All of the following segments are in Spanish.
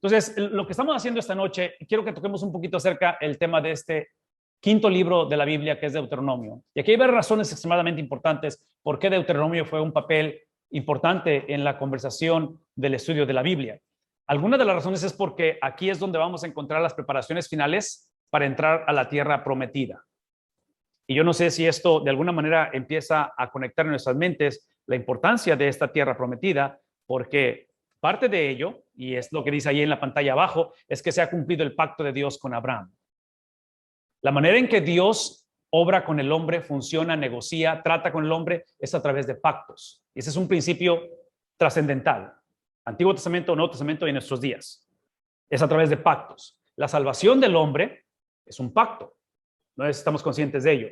Entonces, lo que estamos haciendo esta noche, quiero que toquemos un poquito acerca del tema de este quinto libro de la Biblia, que es Deuteronomio. Y aquí hay varias razones extremadamente importantes por qué Deuteronomio fue un papel importante en la conversación del estudio de la Biblia. Alguna de las razones es porque aquí es donde vamos a encontrar las preparaciones finales para entrar a la tierra prometida. Y yo no sé si esto de alguna manera empieza a conectar en nuestras mentes la importancia de esta tierra prometida, porque parte de ello, y es lo que dice ahí en la pantalla abajo, es que se ha cumplido el pacto de Dios con Abraham. La manera en que Dios obra con el hombre, funciona, negocia, trata con el hombre, es a través de pactos. Y ese es un principio trascendental. Antiguo Testamento, Nuevo Testamento y en nuestros días. Es a través de pactos. La salvación del hombre es un pacto. No estamos conscientes de ello.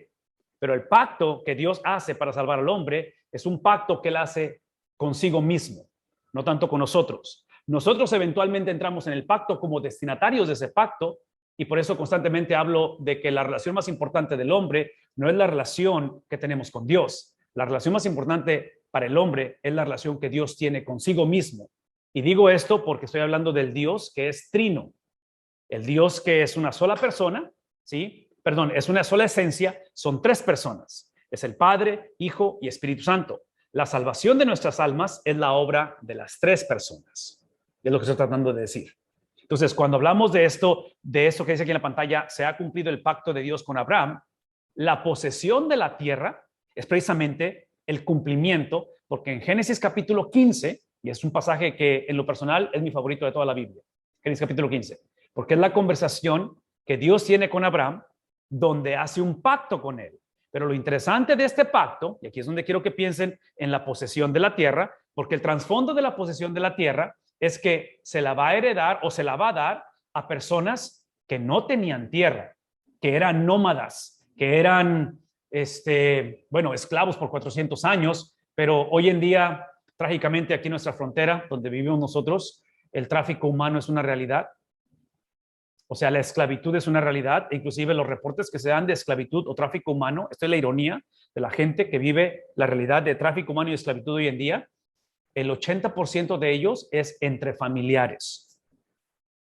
Pero el pacto que Dios hace para salvar al hombre es un pacto que él hace consigo mismo, no tanto con nosotros. Nosotros eventualmente entramos en el pacto como destinatarios de ese pacto, y por eso constantemente hablo de que la relación más importante del hombre no es la relación que tenemos con Dios. La relación más importante para el hombre es la relación que Dios tiene consigo mismo. Y digo esto porque estoy hablando del Dios que es trino, el Dios que es una sola persona, ¿sí? Perdón, es una sola esencia, son tres personas. Es el Padre, Hijo y Espíritu Santo. La salvación de nuestras almas es la obra de las tres personas. Es lo que estoy tratando de decir. Entonces, cuando hablamos de esto que dice aquí en la pantalla, se ha cumplido el pacto de Dios con Abraham, la posesión de la tierra es precisamente el cumplimiento, porque en Génesis capítulo 15, y es un pasaje que en lo personal es mi favorito de toda la Biblia, Génesis capítulo 15, porque es la conversación que Dios tiene con Abraham, donde hace un pacto con él. Pero lo interesante de este pacto, y aquí es donde quiero que piensen en la posesión de la tierra, porque el trasfondo de la posesión de la tierra es que se la va a heredar o se la va a dar a personas que no tenían tierra, que eran nómadas, que eran, esclavos por 400 años, pero hoy en día, trágicamente aquí en nuestra frontera, donde vivimos nosotros, el tráfico humano es una realidad. O sea, la esclavitud es una realidad, e inclusive los reportes que se dan de esclavitud o tráfico humano, esto es la ironía de la gente que vive la realidad de tráfico humano y esclavitud hoy en día, el 80% de ellos es entre familiares,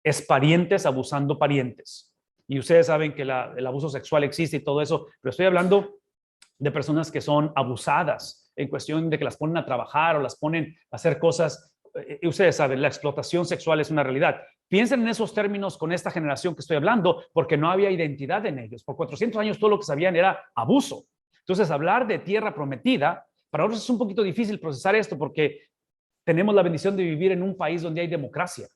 es parientes abusando parientes. Y ustedes saben que el abuso sexual existe y todo eso, pero estoy hablando de personas que son abusadas en cuestión de que las ponen a trabajar o las ponen a hacer cosas. Y ustedes saben, la explotación sexual es una realidad. Piensen en esos términos con esta generación que estoy hablando, porque no había identidad en ellos. Por 400 años todo lo que sabían era abuso. Entonces, hablar de tierra prometida, para nosotros es un poquito difícil procesar esto porque tenemos la bendición de vivir en un país donde hay democracia.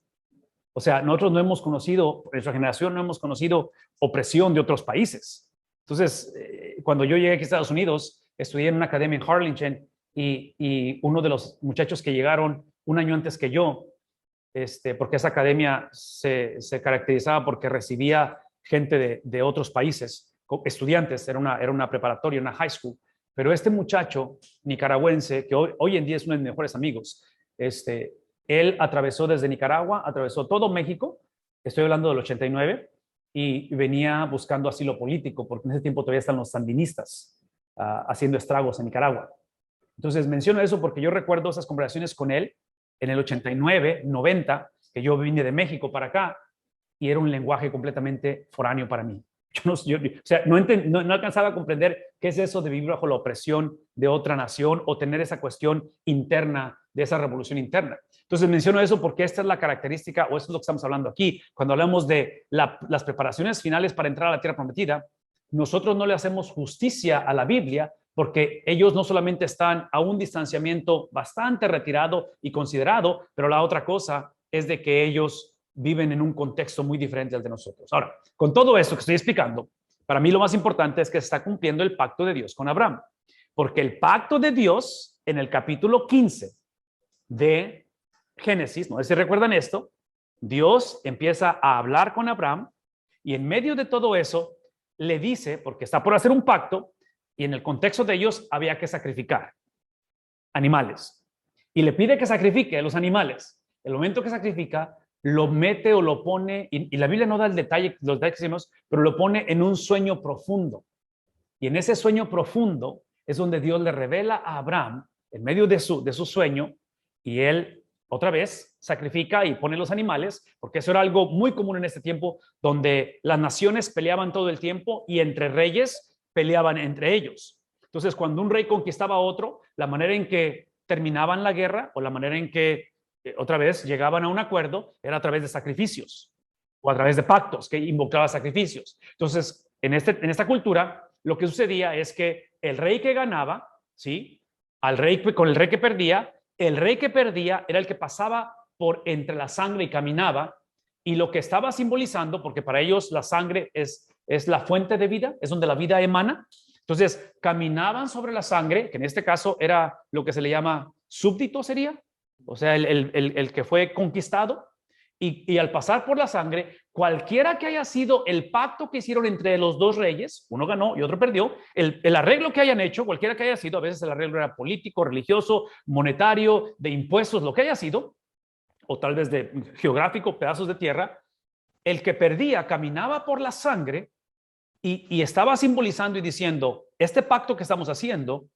O sea, nosotros no hemos conocido, nuestra generación no hemos conocido opresión de otros países. Entonces, cuando yo llegué aquí a Estados Unidos, estudié en una academia en Harlingen y uno de los muchachos que llegaron un año antes que yo, porque esa academia se caracterizaba porque recibía gente de otros países, estudiantes, era una preparatoria, una high school, pero este muchacho nicaragüense, que hoy en día es uno de mis mejores amigos, él atravesó desde Nicaragua, atravesó todo México, estoy hablando del 89, y venía buscando asilo político, porque en ese tiempo todavía están los sandinistas haciendo estragos en Nicaragua. Entonces menciono eso porque yo recuerdo esas conversaciones con él en el 89, 90, que yo vine de México para acá, y era un lenguaje completamente foráneo para mí. O sea, no alcanzaba a comprender qué es eso de vivir bajo la opresión de otra nación o tener esa cuestión interna, de esa revolución interna. Entonces menciono eso porque esta es la característica, o eso es lo que estamos hablando aquí. Cuando hablamos de las preparaciones finales para entrar a la tierra prometida, nosotros no le hacemos justicia a la Biblia porque ellos no solamente están a un distanciamiento bastante retirado y considerado, pero la otra cosa es de que ellos viven en un contexto muy diferente al de nosotros. Ahora, con todo esto que estoy explicando, para mí lo más importante es que se está cumpliendo el pacto de Dios con Abraham, porque el pacto de Dios en el capítulo 15 de Génesis, no sé si recuerdan esto, Dios empieza a hablar con Abraham y en medio de todo eso le dice, porque está por hacer un pacto y en el contexto de ellos había que sacrificar animales y le pide que sacrifique a los animales. El momento que sacrifica, lo mete o lo pone, y la Biblia no da los detalles que decimos, pero lo pone en un sueño profundo. Y en ese sueño profundo es donde Dios le revela a Abraham, en medio de su sueño, y él otra vez, sacrifica y pone los animales, porque eso era algo muy común en este tiempo, donde las naciones peleaban todo el tiempo y entre reyes peleaban entre ellos. Entonces, cuando un rey conquistaba a otro, la manera en que terminaban la guerra o la manera en que otra vez llegaban a un acuerdo era a través de sacrificios o a través de pactos que invocaba sacrificios. Entonces, en esta cultura, lo que sucedía es que el rey que ganaba, ¿sí? Con el rey que perdía, el rey que perdía era el que pasaba por entre la sangre y caminaba, y lo que estaba simbolizando, porque para ellos la sangre es la fuente de vida, es donde la vida emana. Entonces, caminaban sobre la sangre, que en este caso era lo que se le llama súbdito, sería, o sea, el que fue conquistado, y al pasar por la sangre, cualquiera que haya sido el pacto que hicieron entre los dos reyes, uno ganó y otro perdió, el arreglo que hayan hecho, cualquiera que haya sido, a veces el arreglo era político, religioso, monetario, de impuestos, lo que haya sido, o tal vez de geográfico, pedazos de tierra, el que perdía caminaba por la sangre y estaba simbolizando y diciendo, este pacto que estamos haciendo,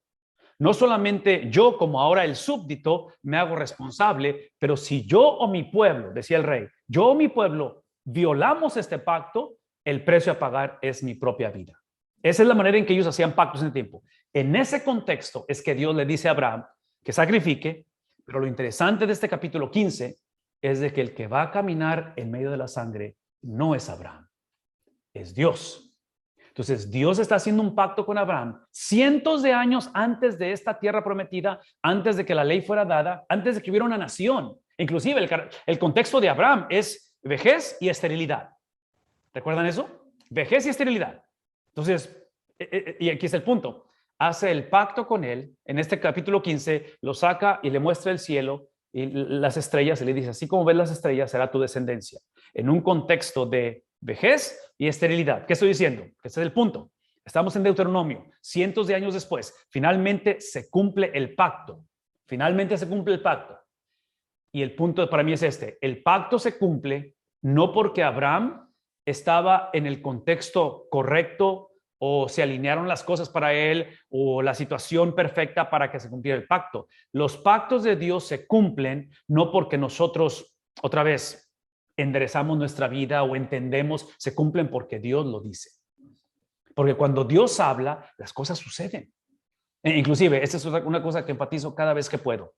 no solamente yo como ahora el súbdito me hago responsable, pero si yo o mi pueblo, decía el rey, yo o mi pueblo violamos este pacto, el precio a pagar es mi propia vida. Esa es la manera en que ellos hacían pactos en el tiempo. En ese contexto es que Dios le dice a Abraham que sacrifique, pero lo interesante de este capítulo 15 es de que el que va a caminar en medio de la sangre no es Abraham, es Dios. Entonces, Dios está haciendo un pacto con Abraham cientos de años antes de esta tierra prometida, antes de que la ley fuera dada, antes de que hubiera una nación. Inclusive, el contexto de Abraham es vejez y esterilidad. ¿Recuerdan eso? Vejez y esterilidad. Entonces, y aquí es el punto. Hace el pacto con él. En este capítulo 15, lo saca y le muestra el cielo y las estrellas, y le dice, así como ves las estrellas, será tu descendencia. En un contexto de vejez y esterilidad. ¿Qué estoy diciendo? Ese es el punto. Estamos en Deuteronomio, cientos de años después. Finalmente se cumple el pacto. Finalmente se cumple el pacto. Y el punto para mí es este. El pacto se cumple no porque Abraham estaba en el contexto correcto o se alinearon las cosas para él o la situación perfecta para que se cumpliera el pacto. Los pactos de Dios se cumplen no porque nosotros, otra vez, enderezamos nuestra vida o entendemos, se cumplen porque Dios lo dice. Porque cuando Dios habla, las cosas suceden. Inclusive, esta es una cosa que enfatizo cada vez que puedo.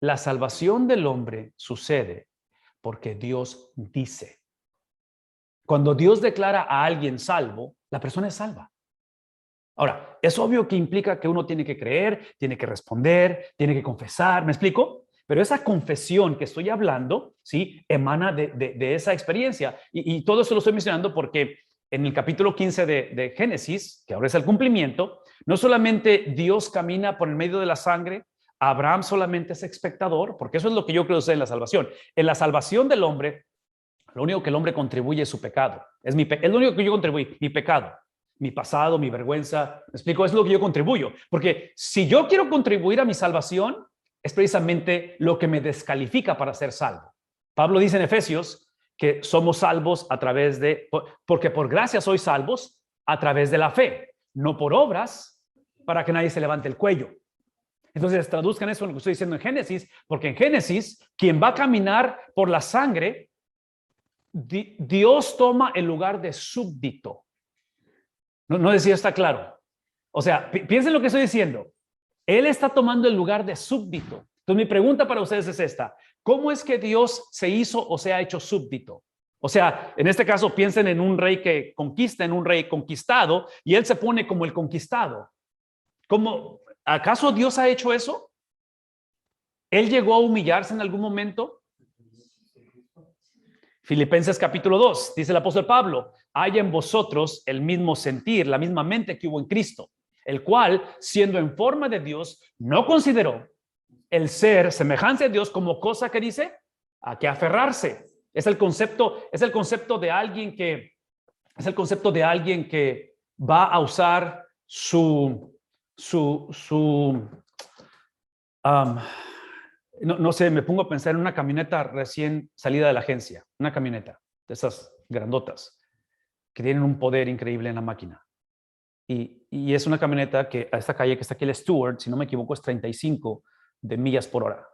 La salvación del hombre sucede porque Dios dice. Cuando Dios declara a alguien salvo, la persona es salva. Ahora, es obvio que implica que uno tiene que creer, tiene que responder, tiene que confesar, ¿me explico? Pero esa confesión que estoy hablando, ¿sí? Emana de esa experiencia. Y todo eso lo estoy mencionando porque en el capítulo 15 de Génesis, que ahora es el cumplimiento, no solamente Dios camina por el medio de la sangre, Abraham solamente es espectador, porque eso es lo que yo creo que es en la salvación. En la salvación del hombre, lo único que el hombre contribuye es su pecado. Es lo único que yo contribuyo, mi pecado, mi pasado, mi vergüenza. ¿Me explico? Es lo que yo contribuyo. Porque si yo quiero contribuir a mi salvación, es precisamente lo que me descalifica para ser salvo. Pablo dice en Efesios que somos salvos a través porque por gracia sois salvos a través de la fe, no por obras, para que nadie se levante el cuello. Entonces, traduzcan eso en lo que estoy diciendo en Génesis, porque en Génesis, quien va a caminar por la sangre, Dios toma el lugar de súbdito. No decía, está claro. O sea, piensen lo que estoy diciendo. Él está tomando el lugar de súbdito. Entonces, mi pregunta para ustedes es esta. ¿Cómo es que Dios se hizo o se ha hecho súbdito? O sea, en este caso, piensen en un rey que conquista, en un rey conquistado, y él se pone como el conquistado. ¿Acaso Dios ha hecho eso? ¿Él llegó a humillarse en algún momento? Filipenses capítulo 2, dice el apóstol Pablo, haya en vosotros el mismo sentir, la misma mente que hubo en Cristo, el cual, siendo en forma de Dios, no consideró el ser semejante a Dios como cosa que dice, a que aferrarse. Es el concepto de alguien que va a usar no sé, me pongo a pensar en una camioneta recién salida de la agencia, una camioneta de esas grandotas que tienen un poder increíble en la máquina. Y es una camioneta que a esta calle que está aquí el Stewart, si no me equivoco, es 35 de millas por hora.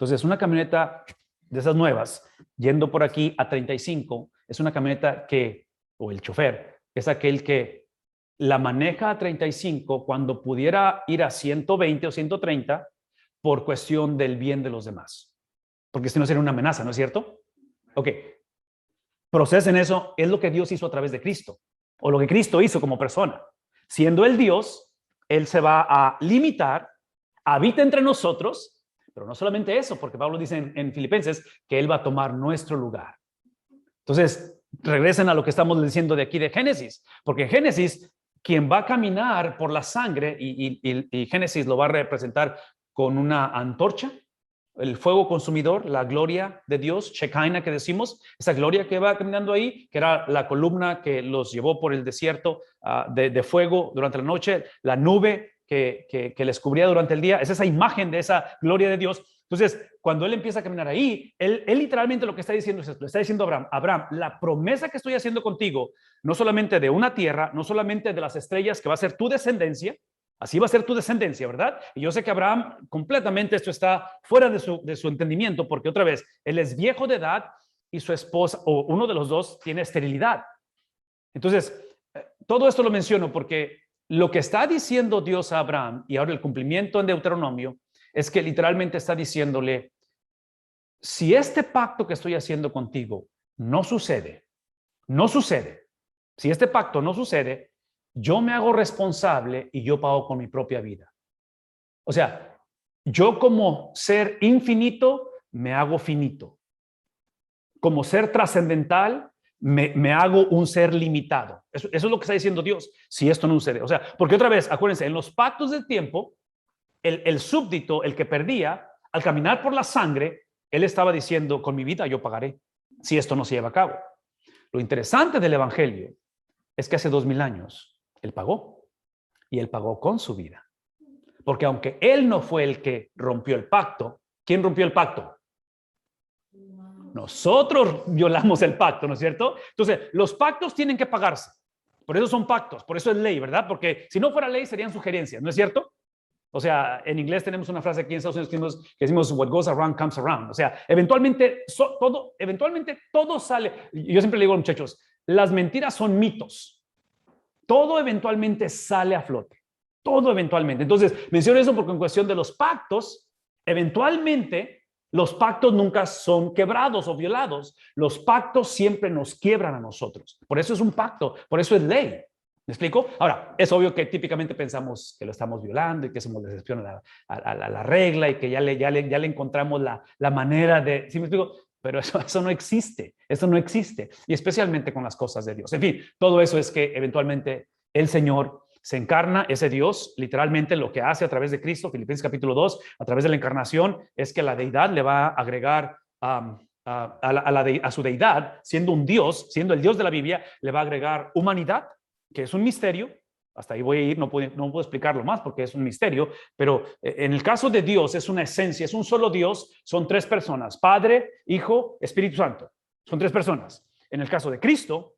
Entonces, una camioneta de esas nuevas, yendo por aquí a 35, es una camioneta que, o el chofer, es aquel que la maneja a 35 cuando pudiera ir a 120 o 130 por cuestión del bien de los demás. Porque si no sería una amenaza, ¿no es cierto? Ok. Procesen eso, es lo que Dios hizo a través de Cristo, o lo que Cristo hizo como persona. Siendo el Dios, Él se va a limitar, habita entre nosotros, pero no solamente eso, porque Pablo dice en Filipenses que Él va a tomar nuestro lugar. Entonces, regresen a lo que estamos diciendo de aquí de Génesis, porque en Génesis, quien va a caminar por la sangre, y Génesis lo va a representar con una antorcha, el fuego consumidor, la gloria de Dios, Shekinah que decimos, esa gloria que va caminando ahí, que era la columna que los llevó por el desierto de fuego durante la noche, la nube que les cubría durante el día, es esa imagen de esa gloria de Dios. Entonces, cuando él empieza a caminar ahí, él literalmente lo que está diciendo es esto, le está diciendo a Abraham, la promesa que estoy haciendo contigo, no solamente de una tierra, no solamente de las estrellas que va a ser tu descendencia, así va a ser tu descendencia, ¿verdad? Y yo sé que Abraham completamente esto está fuera de su entendimiento, porque otra vez, él es viejo de edad y su esposa, o uno de los dos, tiene esterilidad. Entonces, todo esto lo menciono porque lo que está diciendo Dios a Abraham, y ahora el cumplimiento en Deuteronomio, es que literalmente está diciéndole, si este pacto que estoy haciendo contigo no sucede, si este pacto no sucede, yo me hago responsable y yo pago con mi propia vida. O sea, yo como ser infinito me hago finito. Como ser trascendental me hago un ser limitado. Eso es lo que está diciendo Dios, si esto no sucede. O sea, porque otra vez, acuérdense, en los pactos del tiempo, el súbdito, el que perdía, al caminar por la sangre, él estaba diciendo, con mi vida yo pagaré, si esto no se lleva a cabo. Lo interesante del evangelio es que hace 2000 años él pagó, y él pagó con su vida. Porque aunque él no fue el que rompió el pacto, ¿quién rompió el pacto? Nosotros violamos el pacto, ¿no es cierto? Entonces, los pactos tienen que pagarse. Por eso son pactos, por eso es ley, ¿verdad? Porque si no fuera ley serían sugerencias, ¿no es cierto? O sea, en inglés tenemos una frase aquí en Estados Unidos que decimos what goes around comes around. O sea, eventualmente todo sale. Yo siempre le digo a los muchachos, las mentiras son mitos. Todo eventualmente sale a flote. Todo eventualmente. Entonces, menciono eso porque en cuestión de los pactos, eventualmente los pactos nunca son quebrados o violados. Los pactos siempre nos quiebran a nosotros. Por eso es un pacto, por eso es ley. ¿Me explico? Ahora, es obvio que típicamente pensamos que lo estamos violando y que somos la excepción a la regla y que ya le encontramos la manera de... ¿Sí me explico? Pero eso no existe. Eso no existe. Y especialmente con las cosas de Dios. En fin, todo eso es que eventualmente el Señor se encarna, ese Dios, literalmente lo que hace a través de Cristo, Filipenses capítulo 2, a través de la encarnación, es que la deidad le va a agregar a su deidad, siendo un Dios, siendo el Dios de la Biblia, le va a agregar humanidad, que es un misterio. Hasta ahí voy a ir, no puedo explicarlo más porque es un misterio, pero en el caso de Dios es una esencia, es un solo Dios, son tres personas, Padre, Hijo, Espíritu Santo, son tres personas. En el caso de Cristo,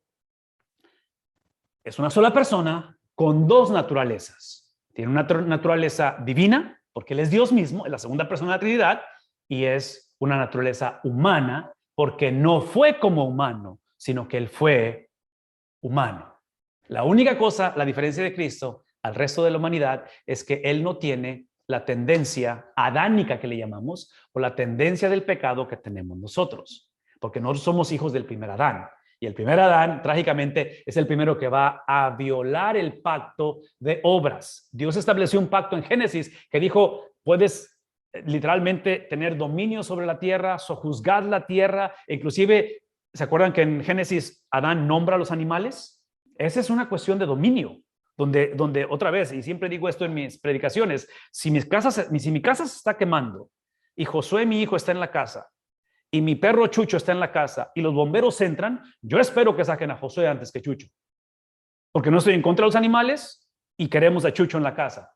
es una sola persona con dos naturalezas. Tiene una naturaleza divina, porque Él es Dios mismo, es la segunda persona de la Trinidad, y es una naturaleza humana, porque no fue como humano, sino que Él fue humano. La única cosa, la diferencia de Cristo al resto de la humanidad, es que Él no tiene la tendencia adánica que le llamamos, o la tendencia del pecado que tenemos nosotros, porque no somos hijos del primer Adán. Y el primer Adán, trágicamente, es el primero que va a violar el pacto de obras. Dios estableció un pacto en Génesis que dijo, puedes literalmente tener dominio sobre la tierra, sojuzgar la tierra. Inclusive, ¿se acuerdan que en Génesis Adán nombra a los animales? Esa es una cuestión de dominio, donde otra vez, y siempre digo esto en mis predicaciones, si mi casa se está quemando y Josué, mi hijo, está en la casa, y mi perro Chucho está en la casa y los bomberos entran, yo espero que saquen a Josué antes que Chucho. Porque no estoy en contra de los animales y queremos a Chucho en la casa.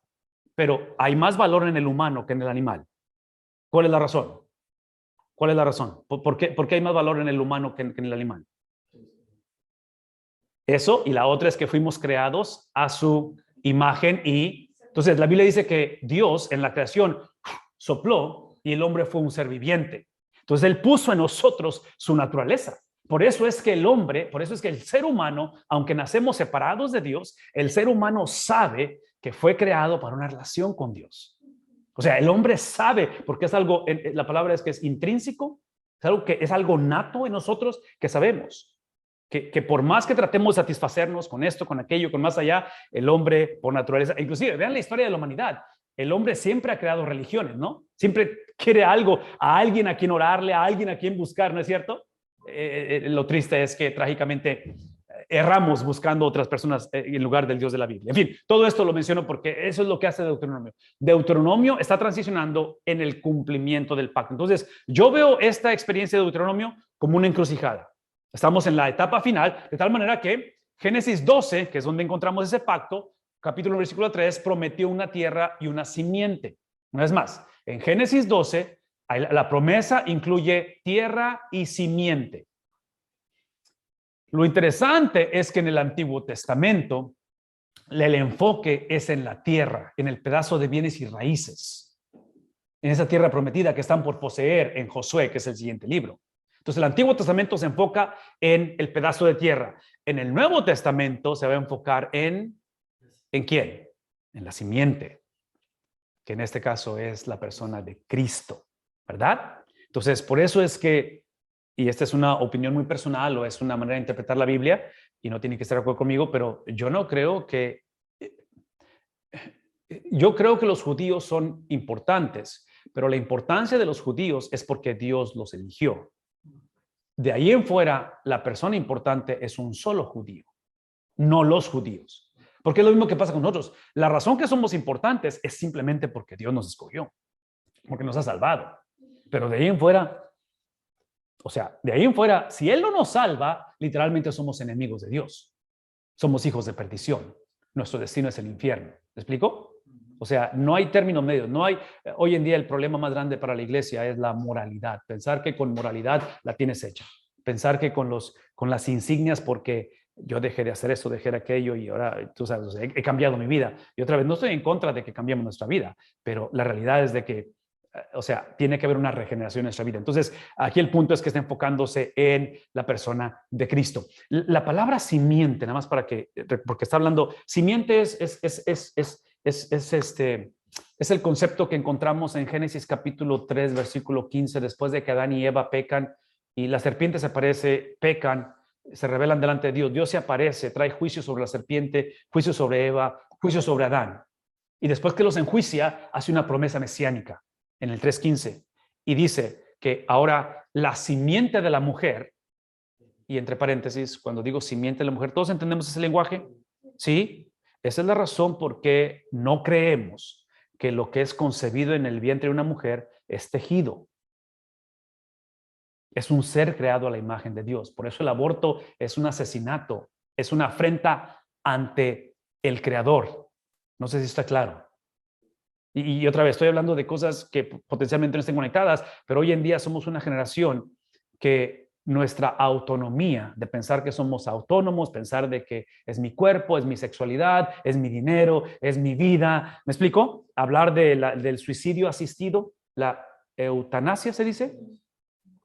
Pero hay más valor en el humano que en el animal. ¿Cuál es la razón? ¿Cuál es la razón? ¿Por qué hay más valor en el humano que en el animal? Eso, y la otra es que fuimos creados a su imagen y... Entonces, la Biblia dice que Dios en la creación sopló y el hombre fue un ser viviente. Entonces Él puso en nosotros su naturaleza. Por eso es que por eso es que el ser humano, aunque nacemos separados de Dios, el ser humano sabe que fue creado para una relación con Dios. O sea, el hombre sabe, porque es algo, la palabra es que es intrínseco, es algo nato en nosotros que sabemos. Que por más que tratemos de satisfacernos con esto, con aquello, con más allá, el hombre por naturaleza, inclusive vean la historia de la humanidad, el hombre siempre ha creado religiones, ¿no? Siempre quiere algo, a alguien a quien orarle, a alguien a quien buscar, ¿no es cierto? Lo triste es que trágicamente erramos buscando otras personas en lugar del Dios de la Biblia. En fin, todo esto lo menciono porque eso es lo que hace Deuteronomio. Deuteronomio está transicionando en el cumplimiento del pacto. Entonces, yo veo esta experiencia de Deuteronomio como una encrucijada. Estamos en la etapa final, de tal manera que Génesis 12, que es donde encontramos ese pacto, capítulo versículo 3, prometió una tierra y una simiente. Una vez más, en Génesis 12, la promesa incluye tierra y simiente. Lo interesante es que en el Antiguo Testamento el enfoque es en la tierra, en el pedazo de bienes y raíces, en esa tierra prometida que están por poseer en Josué, que es el siguiente libro. Entonces el Antiguo Testamento se enfoca en el pedazo de tierra. En el Nuevo Testamento se va a enfocar ¿en quién? En la simiente, que en este caso es la persona de Cristo, ¿verdad? Entonces, por eso es que, y esta es una opinión muy personal o es una manera de interpretar la Biblia, y no tiene que estar de acuerdo conmigo, pero yo creo que los judíos son importantes, pero la importancia de los judíos es porque Dios los eligió. De ahí en fuera, la persona importante es un solo judío, no los judíos. Porque es lo mismo que pasa con nosotros. La razón que somos importantes es simplemente porque Dios nos escogió, porque nos ha salvado. Pero de ahí en fuera, si Él no nos salva, literalmente somos enemigos de Dios. Somos hijos de perdición. Nuestro destino es el infierno. ¿Me explico? O sea, no hay término medio. Hoy en día el problema más grande para la iglesia es la moralidad. Pensar que con moralidad la tienes hecha. Pensar que con las insignias, porque yo dejé de hacer esto, dejé de aquello y ahora, tú sabes, he cambiado mi vida. Y otra vez, no estoy en contra de que cambiemos nuestra vida, pero la realidad es de que, tiene que haber una regeneración en nuestra vida. Entonces, aquí el punto es que está enfocándose en la persona de Cristo. La palabra simiente, nada más porque está hablando, simiente es el concepto que encontramos en Génesis capítulo 3, versículo 15, después de que Adán y Eva pecan y la serpiente se aparece, pecan, se rebelan delante de Dios. Dios se aparece, trae juicio sobre la serpiente, juicio sobre Eva, juicio sobre Adán. Y después que los enjuicia, hace una promesa mesiánica en el 3:15 y dice que ahora la simiente de la mujer, y entre paréntesis, cuando digo simiente de la mujer, ¿todos entendemos ese lenguaje? ¿Sí? Esa es la razón por qué no creemos que lo que es concebido en el vientre de una mujer es tejido. Es un ser creado a la imagen de Dios. Por eso el aborto es un asesinato, es una afrenta ante el Creador. No sé si está claro. Y otra vez, estoy hablando de cosas que potencialmente no estén conectadas, pero hoy en día somos una generación que nuestra autonomía de pensar que somos autónomos, pensar de que es mi cuerpo, es mi sexualidad, es mi dinero, es mi vida. ¿Me explico? Hablar del suicidio asistido, la eutanasia se dice.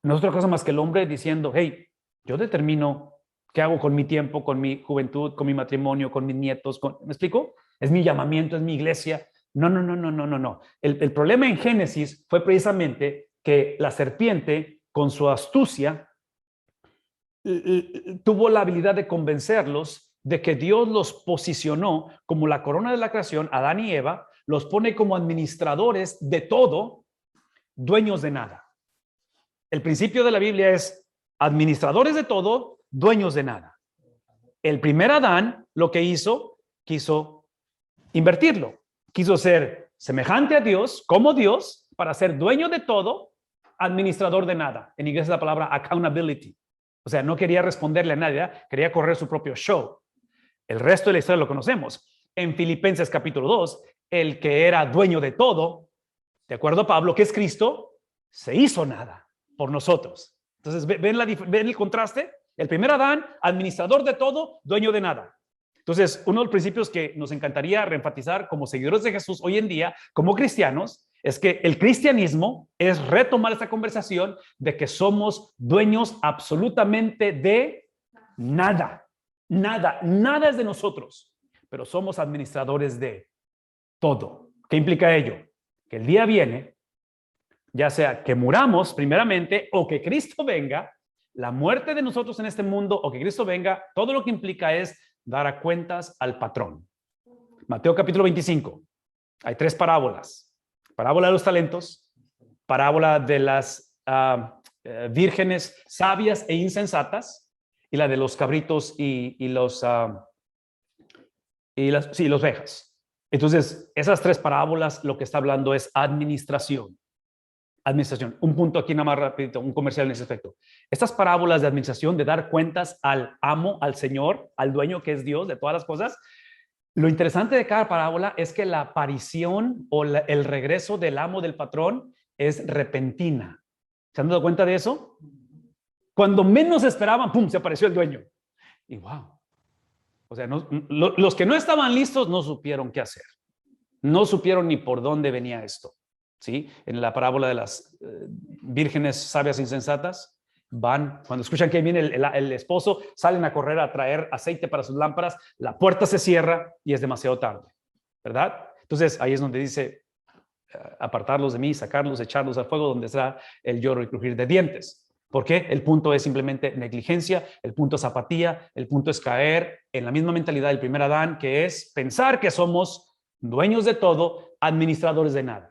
No es otra cosa más que el hombre diciendo, hey, yo determino qué hago con mi tiempo, con mi juventud, con mi matrimonio, con mis nietos. ¿Me explico? Es mi llamamiento, es mi iglesia. No. El problema en Génesis fue precisamente que la serpiente, con su astucia, tuvo la habilidad de convencerlos de que Dios los posicionó como la corona de la creación, Adán y Eva, los pone como administradores de todo, dueños de nada. El principio de la Biblia es administradores de todo, dueños de nada. El primer Adán lo que hizo, quiso invertirlo. Quiso ser semejante a Dios, como Dios, para ser dueño de todo, administrador de nada. En inglés es la palabra accountability. O sea, no quería responderle a nadie, quería correr su propio show. El resto de la historia lo conocemos. En Filipenses capítulo 2, el que era dueño de todo, de acuerdo a Pablo, que es Cristo, se hizo nada por nosotros. Entonces, ¿ven el contraste? El primer Adán, administrador de todo, dueño de nada. Entonces, uno de los principios que nos encantaría reenfatizar como seguidores de Jesús hoy en día, como cristianos, es que el cristianismo es retomar esta conversación de que somos dueños absolutamente de nada. Nada, nada es de nosotros, pero somos administradores de todo. ¿Qué implica ello? Que el día viene, ya sea que muramos primeramente o que Cristo venga, la muerte de nosotros en este mundo o que Cristo venga, todo lo que implica es dar a cuentas al patrón. Mateo capítulo 25, hay 3 parábolas. Parábola de los talentos, parábola de las vírgenes sabias e insensatas y la de los cabritos y las ovejas. Entonces, esas 3 parábolas lo que está hablando es administración. Administración. Un punto aquí nada más rapidito, un comercial en ese aspecto. Estas parábolas de administración, de dar cuentas al amo, al Señor, al dueño que es Dios de todas las cosas, lo interesante de cada parábola es que la aparición o el regreso del amo, del patrón, es repentina. ¿Se han dado cuenta de eso? Cuando menos esperaban, ¡pum!, se apareció el dueño. Y wow. O sea, los que no estaban listos no supieron qué hacer. No supieron ni por dónde venía esto. ¿Sí? En la parábola de las vírgenes sabias insensatas, van, cuando escuchan que viene el esposo, salen a correr a traer aceite para sus lámparas, la puerta se cierra y es demasiado tarde, ¿verdad? Entonces ahí es donde dice, apartarlos de mí, sacarlos, echarlos al fuego, donde será el lloro y crujir de dientes. ¿Por qué? El punto es simplemente negligencia, el punto es apatía, el punto es caer en la misma mentalidad del primer Adán, que es pensar que somos dueños de todo, administradores de nada.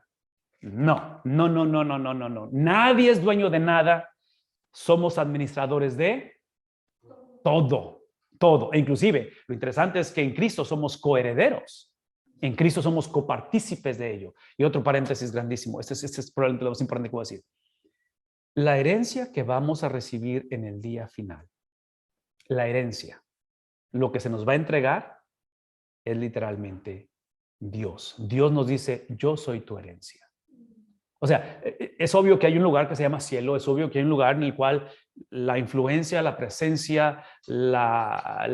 No. Nadie es dueño de nada. Somos administradores de todo. E inclusive, lo interesante es que en Cristo somos coherederos. En Cristo somos copartícipes de ello. Y otro paréntesis grandísimo. Este es probablemente lo más importante que voy a decir. La herencia que vamos a recibir en el día final. La herencia. Lo que se nos va a entregar es literalmente Dios. Dios nos dice, yo soy tu herencia. O sea, es obvio que hay un lugar que se llama cielo, es obvio que hay un lugar en el cual la influencia, la presencia, la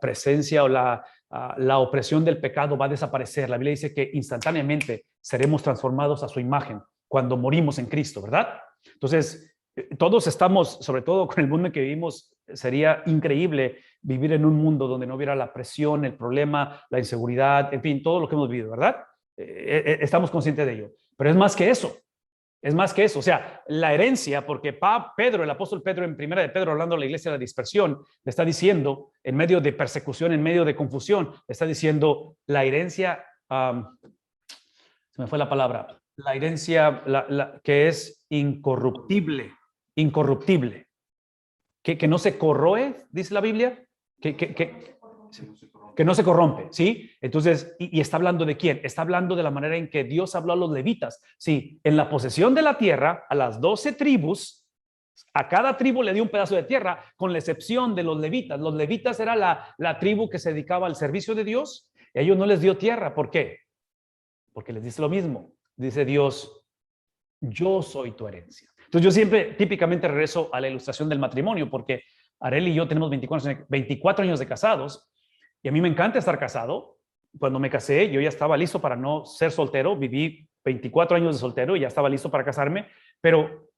presencia o la opresión del pecado va a desaparecer. La Biblia dice que instantáneamente seremos transformados a su imagen cuando morimos en Cristo, ¿verdad? Entonces, todos estamos, sobre todo con el mundo en que vivimos, sería increíble vivir en un mundo donde no hubiera la presión, el problema, la inseguridad, en fin, todo lo que hemos vivido, ¿verdad? Estamos conscientes de ello. Pero es más que eso. Es más que eso. O sea, la herencia, porque Pedro, el apóstol Pedro, en primera de Pedro, hablando a la iglesia de la dispersión, le está diciendo, en medio de persecución, en medio de confusión, le está diciendo la herencia, se me fue la palabra, la herencia que es incorruptible, que no se corroe, dice la Biblia, que no se corrompe, ¿sí? Entonces, y está hablando de quién? Está hablando de la manera en que Dios habló a los levitas. Sí, en la posesión de la tierra, a las 12 tribus, a cada tribu le dio un pedazo de tierra, con la excepción de los levitas. Los levitas era la tribu que se dedicaba al servicio de Dios, y a ellos no les dio tierra. ¿Por qué? Porque les dice lo mismo. Dice Dios, yo soy tu herencia. Entonces yo siempre típicamente regreso a la ilustración del matrimonio, porque Arely y yo tenemos 24 años de casados, y a mí me encanta estar casado. Cuando me casé, yo ya estaba listo para no ser soltero. Viví 24 años de soltero y ya estaba listo para casarme. Pero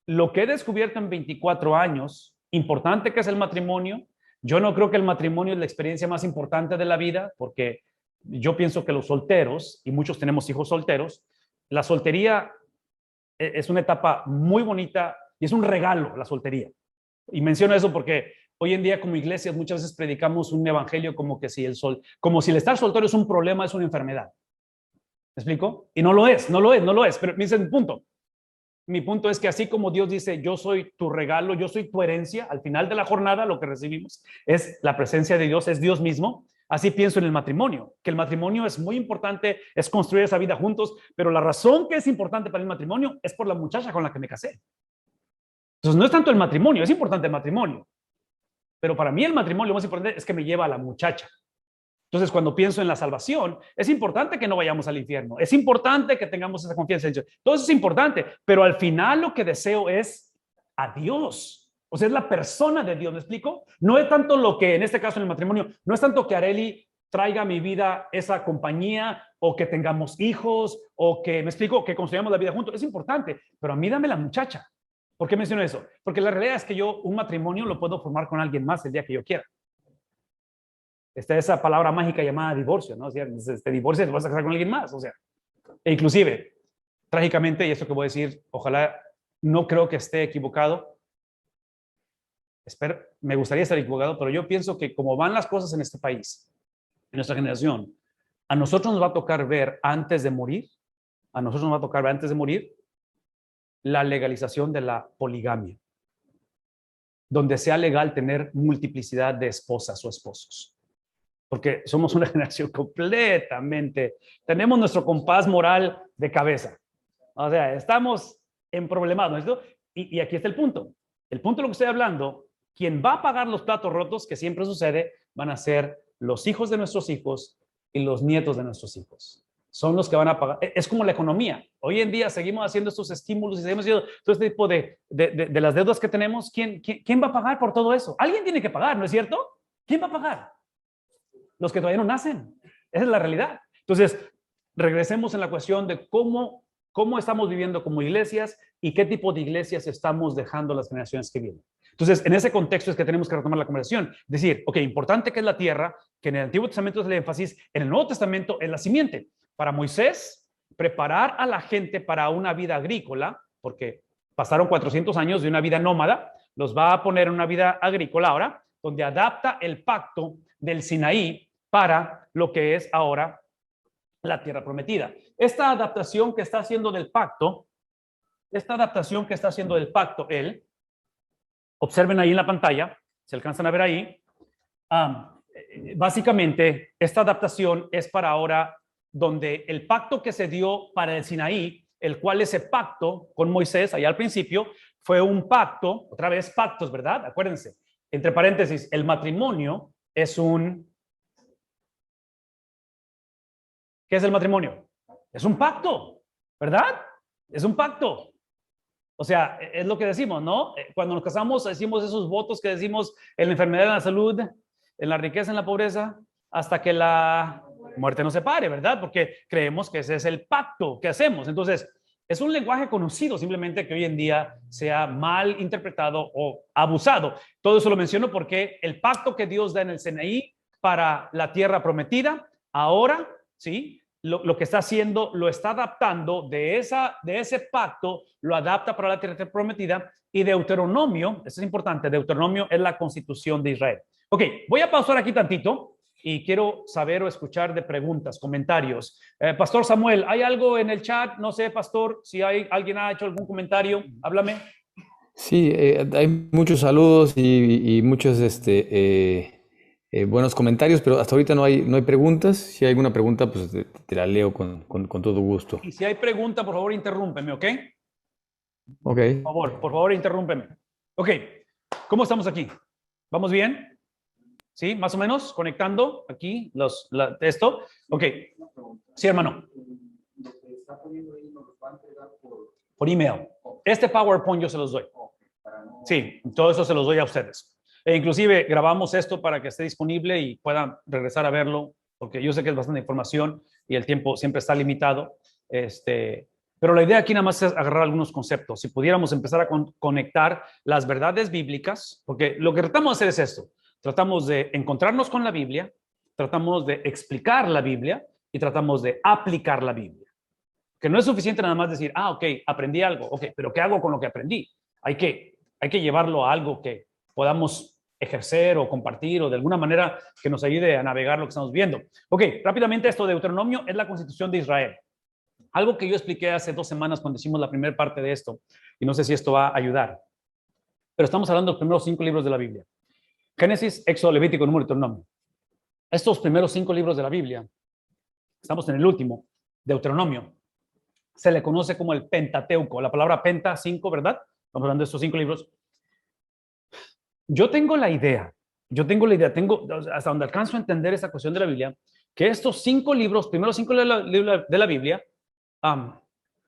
lo que he descubierto en 24 años, importante que es el matrimonio, yo no creo que el matrimonio es la experiencia más importante de la vida, porque yo pienso que los solteros, y muchos tenemos hijos solteros, la soltería es una etapa muy bonita y es un regalo, la soltería. Y menciono eso porque hoy en día como iglesias muchas veces predicamos un evangelio como que si como si el estar soltero es un problema, es una enfermedad. ¿Me explico? Y no lo es. Pero me dicen, punto. Mi punto es que así como Dios dice, yo soy tu regalo, yo soy tu herencia, al final de la jornada lo que recibimos es la presencia de Dios, es Dios mismo. Así pienso en el matrimonio, que el matrimonio es muy importante, es construir esa vida juntos, pero la razón que es importante para el matrimonio es por la muchacha con la que me casé. Entonces no es tanto el matrimonio, es importante el matrimonio, pero para mí el matrimonio lo más importante es que me lleva a la muchacha. Entonces cuando pienso en la salvación, es importante que no vayamos al infierno, es importante que tengamos esa confianza en Dios, todo eso es importante, pero al final lo que deseo es a Dios. O sea, es la persona de Dios, ¿me explico? No es tanto lo que, en este caso en el matrimonio, no es tanto que Arely traiga a mi vida esa compañía o que tengamos hijos, o que, me explico, que construyamos la vida juntos. Es importante, pero a mí dame la muchacha. ¿Por qué menciono eso? Porque la realidad es que yo un matrimonio lo puedo formar con alguien más el día que yo quiera. Está esa palabra mágica llamada divorcio, ¿no? O sea, te divorcias, te vas a casar con alguien más, o sea. E inclusive, trágicamente, y esto que voy a decir, ojalá, no creo que esté equivocado, espero, me gustaría estar equivocado, pero yo pienso que como van las cosas en este país, en nuestra generación, a nosotros nos va a tocar ver antes de morir, a nosotros nos va a tocar ver antes de morir la legalización de la poligamia, donde sea legal tener multiplicidad de esposas o esposos. Porque somos una generación completamente, tenemos nuestro compás moral de cabeza. O sea, estamos en problemas, ¿no? Y aquí está el punto. El punto de lo que estoy hablando, quien va a pagar los platos rotos, que siempre sucede, van a ser los hijos de nuestros hijos y los nietos de nuestros hijos. Son los que van a pagar. Es como la economía. Hoy en día seguimos haciendo estos estímulos y seguimos haciendo todo este tipo de las deudas que tenemos. ¿Quién va a pagar por todo eso? Alguien tiene que pagar, ¿no es cierto? ¿Quién va a pagar? Los que todavía no nacen. Esa es la realidad. Entonces, regresemos en la cuestión de cómo estamos viviendo como iglesias y qué tipo de iglesias estamos dejando a las generaciones que vienen. Entonces, en ese contexto es que tenemos que retomar la conversación. Decir, ok, importante que es la tierra, que en el Antiguo Testamento es el énfasis, en el Nuevo Testamento es la simiente. Para Moisés, preparar a la gente para una vida agrícola, porque pasaron 400 años de una vida nómada, los va a poner en una vida agrícola ahora, donde adapta el pacto del Sinaí para lo que es ahora la tierra prometida. Esta adaptación que está haciendo del pacto, él, observen ahí en la pantalla, se alcanzan a ver ahí, básicamente esta adaptación es para ahora donde el pacto que se dio para el Sinaí, el cual ese pacto con Moisés allá al principio fue un pacto, otra vez pactos, ¿verdad? Acuérdense, entre paréntesis, el matrimonio es un... ¿Qué es el matrimonio? Es un pacto, ¿verdad? Es un pacto. O sea, es lo que decimos, ¿no? Cuando nos casamos, decimos esos votos que decimos en la enfermedad, en la salud, en la riqueza, en la pobreza, hasta que la muerte nos separe, ¿verdad? Porque creemos que ese es el pacto que hacemos. Entonces, es un lenguaje conocido, simplemente que hoy en día sea mal interpretado o abusado. Todo eso lo menciono porque el pacto que Dios da en el Sinaí para la tierra prometida, ahora, ¿sí? Lo que está haciendo, lo está adaptando de ese pacto, lo adapta para la tierra prometida. Y Deuteronomio, eso es importante, Deuteronomio es la constitución de Israel. Ok, voy a pausar aquí tantito y quiero saber o escuchar de preguntas, comentarios. Pastor Samuel, ¿hay algo en el chat? No sé, pastor, si alguien ha hecho algún comentario, háblame. Sí, hay muchos saludos y muchos buenos comentarios, pero hasta ahorita no hay preguntas. Si hay alguna pregunta, pues te la leo con todo gusto. Y si hay pregunta, por favor, interrúmpeme, ¿ok? Ok. Por favor, interrúmpeme. Ok, ¿cómo estamos aquí? ¿Vamos bien? ¿Sí? ¿Más o menos? ¿Conectando aquí esto? Ok. Sí, hermano. Por email. Este PowerPoint yo se los doy. Sí, todo eso se los doy a ustedes. E inclusive grabamos esto para que esté disponible y puedan regresar a verlo, porque yo sé que es bastante información y el tiempo siempre está limitado. Pero la idea aquí nada más es agarrar algunos conceptos. Si pudiéramos empezar a conectar las verdades bíblicas, porque lo que tratamos de hacer es esto. Tratamos de encontrarnos con la Biblia, tratamos de explicar la Biblia y tratamos de aplicar la Biblia. Que no es suficiente nada más decir, ok, aprendí algo, ok, pero ¿qué hago con lo que aprendí? Hay que llevarlo a algo que podamos ejercer o compartir o de alguna manera que nos ayude a navegar lo que estamos viendo. Ok, rápidamente esto de Deuteronomio es la constitución de Israel. Algo que yo expliqué hace 2 semanas cuando hicimos la primera parte de esto, y no sé si esto va a ayudar, pero estamos hablando de los primeros 5 libros de la Biblia. Génesis, Éxodo, Levítico, Número y Deuteronomio. Estos primeros 5 libros de la Biblia, estamos en el último, Deuteronomio, se le conoce como el Pentateuco. La palabra penta, 5, ¿verdad? Estamos hablando de estos 5 libros. Yo tengo la idea, hasta donde alcanzo a entender esta cuestión de la Biblia, que estos 5 libros, primeros 5 libros de la Biblia,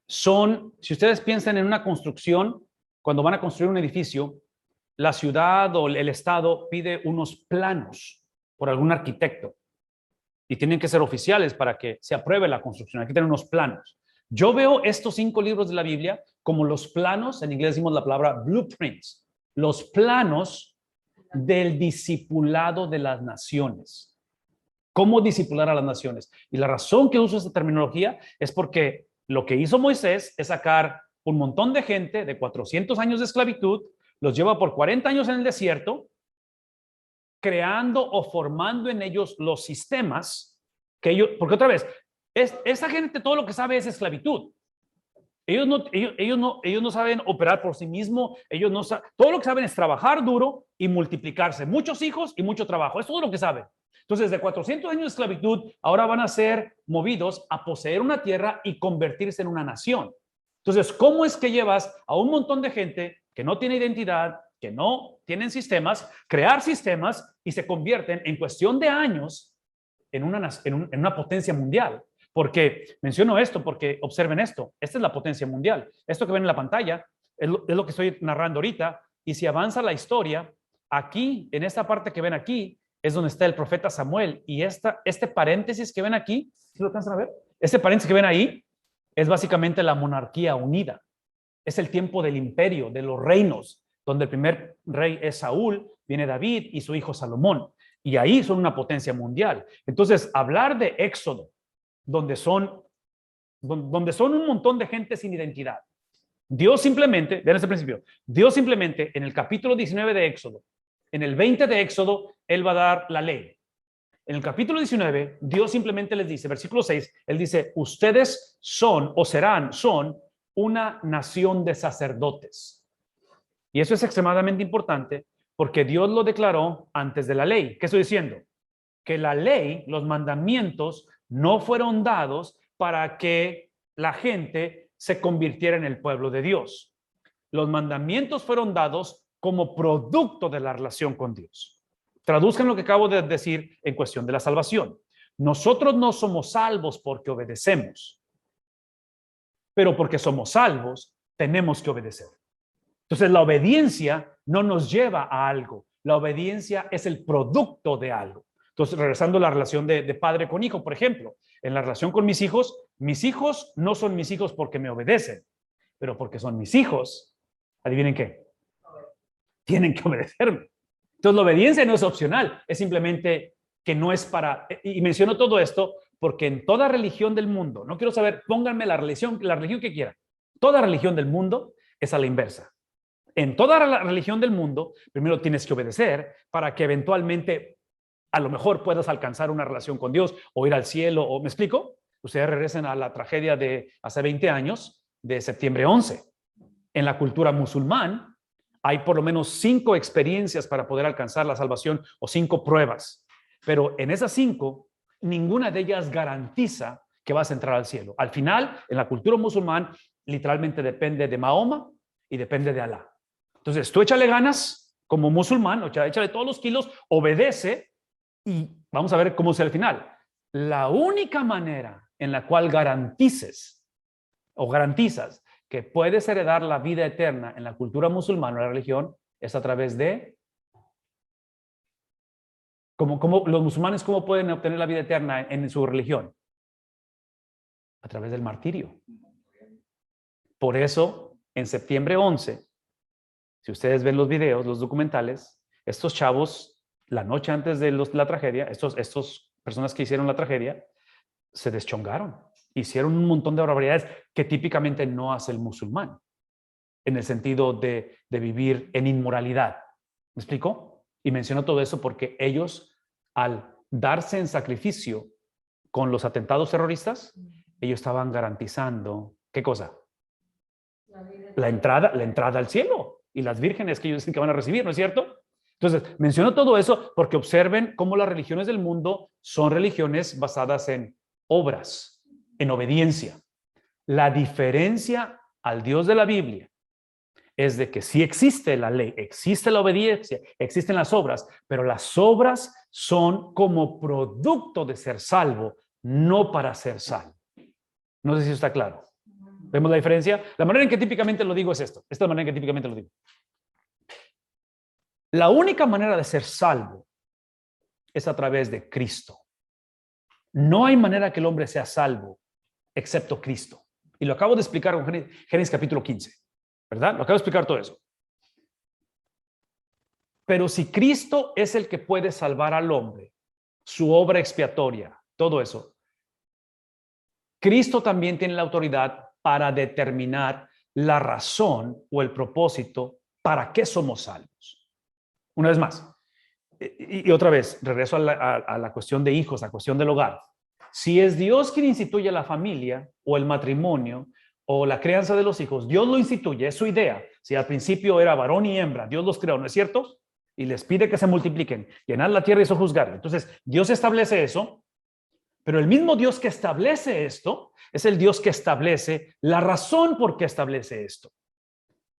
son, si ustedes piensan en una construcción, cuando van a construir un edificio, la ciudad o el estado pide unos planos por algún arquitecto. y tienen que ser oficiales para que se apruebe la construcción. Hay que tener unos planos. Yo veo estos 5 libros de la Biblia como los planos, en inglés decimos la palabra blueprints, los planos del discipulado de las naciones. ¿Cómo discipular a las naciones? Y la razón que uso esta terminología es porque lo que hizo Moisés es sacar un montón de gente de 400 años de esclavitud, los lleva por 40 años en el desierto, creando o formando en ellos los sistemas que ellos, porque otra vez, esa gente todo lo que sabe es esclavitud. Ellos no saben operar por sí mismos, ellos no saben, todo lo que saben es trabajar duro y multiplicarse, muchos hijos y mucho trabajo, es todo lo que saben. Entonces, de 400 años de esclavitud, ahora van a ser movidos a poseer una tierra y convertirse en una nación. Entonces, ¿cómo es que llevas a un montón de gente que no tiene identidad, que no tienen sistemas, crear sistemas y se convierten en cuestión de años en una potencia mundial? Porque menciono esto, porque observen esto, esta es la potencia mundial. Esto que ven en la pantalla es lo que estoy narrando ahorita, y si avanza la historia, aquí, en esta parte que ven aquí, es donde está el profeta Samuel, y este paréntesis que ven aquí, ¿sí lo alcanzan a ver? Este paréntesis que ven ahí es básicamente la monarquía unida. Es el tiempo del imperio, de los reinos, donde el primer rey es Saúl, viene David y su hijo Salomón, y ahí son una potencia mundial. Entonces, hablar de Éxodo, donde son un montón de gente sin identidad. Dios simplemente, vean este principio, Dios simplemente en el capítulo 19 de Éxodo, en el 20 de Éxodo, Él va a dar la ley. En el capítulo 19, Dios simplemente les dice, versículo 6, Él dice, ustedes son o son una nación de sacerdotes. Y eso es extremadamente importante porque Dios lo declaró antes de la ley. ¿Qué estoy diciendo? Que la ley, los mandamientos, no fueron dados para que la gente se convirtiera en el pueblo de Dios. Los mandamientos fueron dados como producto de la relación con Dios. Traduzcan lo que acabo de decir en cuestión de la salvación. Nosotros no somos salvos porque obedecemos, pero porque somos salvos, tenemos que obedecer. Entonces, la obediencia no nos lleva a algo. La obediencia es el producto de algo. Entonces, regresando a la relación de padre con hijo, por ejemplo, en la relación con mis hijos no son mis hijos porque me obedecen, pero porque son mis hijos, adivinen qué, tienen que obedecerme. Entonces, la obediencia no es opcional, es simplemente que no es para, y menciono todo esto porque en toda religión del mundo, no quiero saber, pónganme la religión que quieran, toda religión del mundo es a la inversa. En toda la religión del mundo, primero tienes que obedecer para que eventualmente a lo mejor puedas alcanzar una relación con Dios o ir al cielo, o ¿me explico? Ustedes regresen a la tragedia de hace 20 años, de septiembre 11. En la cultura musulmán hay por lo menos 5 experiencias para poder alcanzar la salvación o 5 pruebas. Pero en esas 5, ninguna de ellas garantiza que vas a entrar al cielo. Al final, en la cultura musulmán, literalmente depende de Mahoma y depende de Alá. Entonces, tú échale ganas como musulmán, échale todos los kilos, obedece y vamos a ver cómo será el final. La única manera en la cual garantizas que puedes heredar la vida eterna en la cultura musulmana o la religión es a través de como los musulmanes, ¿cómo pueden obtener la vida eterna en su religión? A través del martirio. Por eso, en septiembre 11, si ustedes ven los videos, los documentales, estos chavos, la noche antes de la tragedia, estos personas que hicieron la tragedia, se deschongaron. Hicieron un montón de barbaridades que típicamente no hace el musulmán, en el sentido de vivir en inmoralidad. ¿Me explico? Y menciono todo eso porque ellos, al darse en sacrificio con los atentados terroristas, ellos estaban garantizando, ¿qué cosa? La entrada al cielo y las vírgenes que ellos dicen que van a recibir, ¿no es cierto? Entonces, menciono todo eso porque observen cómo las religiones del mundo son religiones basadas en obras, en obediencia. La diferencia al Dios de la Biblia es de que sí existe la ley, existe la obediencia, existen las obras, pero las obras son como producto de ser salvo, no para ser salvo. No sé si está claro. ¿Vemos la diferencia? La manera en que típicamente lo digo es esto. Esta es la manera en que típicamente lo digo. La única manera de ser salvo es a través de Cristo. No hay manera que el hombre sea salvo excepto Cristo. Y lo acabo de explicar con Génesis capítulo 15, ¿verdad? Lo acabo de explicar todo eso. Pero si Cristo es el que puede salvar al hombre, su obra expiatoria, todo eso, Cristo también tiene la autoridad para determinar la razón o el propósito para qué somos salvos. Una vez más, y otra vez, regreso a la cuestión de hijos, a la cuestión del hogar. Si es Dios quien instituye la familia o el matrimonio o la crianza de los hijos, Dios lo instituye, es su idea. Si al principio era varón y hembra, Dios los creó, ¿no es cierto? Y les pide que se multipliquen, llenar la tierra y sojuzgarla. Entonces, Dios establece eso, pero el mismo Dios que establece esto es el Dios que establece la razón por qué establece esto.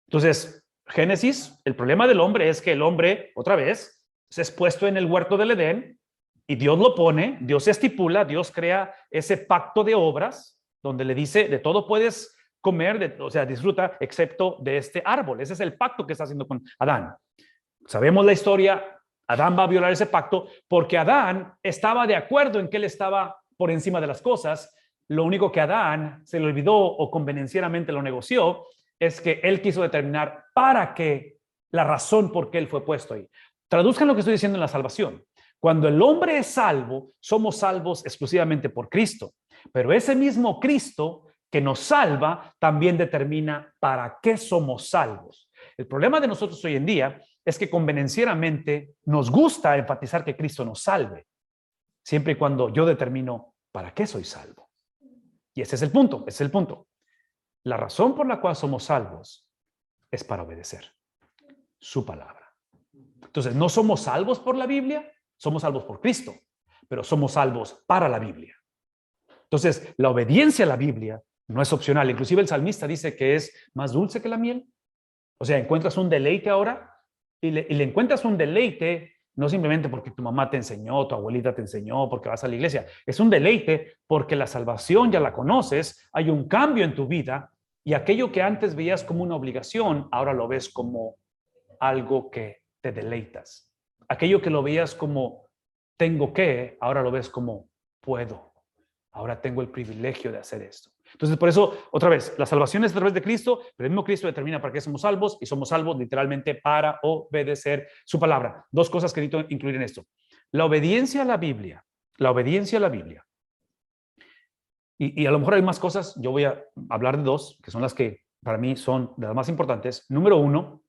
Entonces, Génesis, el problema del hombre es que el hombre, otra vez, se es puesto en el huerto del Edén y Dios lo pone, Dios estipula, Dios crea ese pacto de obras donde le dice, de todo puedes comer, o sea, disfruta, excepto de este árbol. Ese es el pacto que está haciendo con Adán. Sabemos la historia, Adán va a violar ese pacto porque Adán estaba de acuerdo en que él estaba por encima de las cosas. Lo único que Adán se le olvidó o convenencieramente lo negoció es que él quiso determinar para qué, la razón por qué él fue puesto ahí. Traduzcan lo que estoy diciendo en la salvación. Cuando el hombre es salvo, somos salvos exclusivamente por Cristo. Pero ese mismo Cristo que nos salva también determina para qué somos salvos. El problema de nosotros hoy en día es que convenencieramente nos gusta enfatizar que Cristo nos salve, siempre y cuando yo determino para qué soy salvo. Y ese es el punto, ese es el punto. La razón por la cual somos salvos es para obedecer su palabra. Entonces, no somos salvos por la Biblia, somos salvos por Cristo, pero somos salvos para la Biblia. Entonces, la obediencia a la Biblia no es opcional. Inclusive el salmista dice que es más dulce que la miel. O sea, encuentras un deleite ahora y le encuentras un deleite no simplemente porque tu mamá te enseñó, tu abuelita te enseñó, porque vas a la iglesia. Es un deleite porque la salvación ya la conoces, hay un cambio en tu vida y aquello que antes veías como una obligación, ahora lo ves como algo que te deleitas. Aquello que lo veías como tengo que, ahora lo ves como puedo. Ahora tengo el privilegio de hacer esto. Entonces, por eso, otra vez, la salvación es a través de Cristo, pero el mismo Cristo determina para qué somos salvos y somos salvos literalmente para obedecer su palabra. Dos cosas que necesito incluir en esto. La obediencia a la Biblia, la obediencia a la Biblia. Y a lo mejor hay más cosas, yo voy a hablar de dos, que son las que para mí son de las más importantes. Número uno,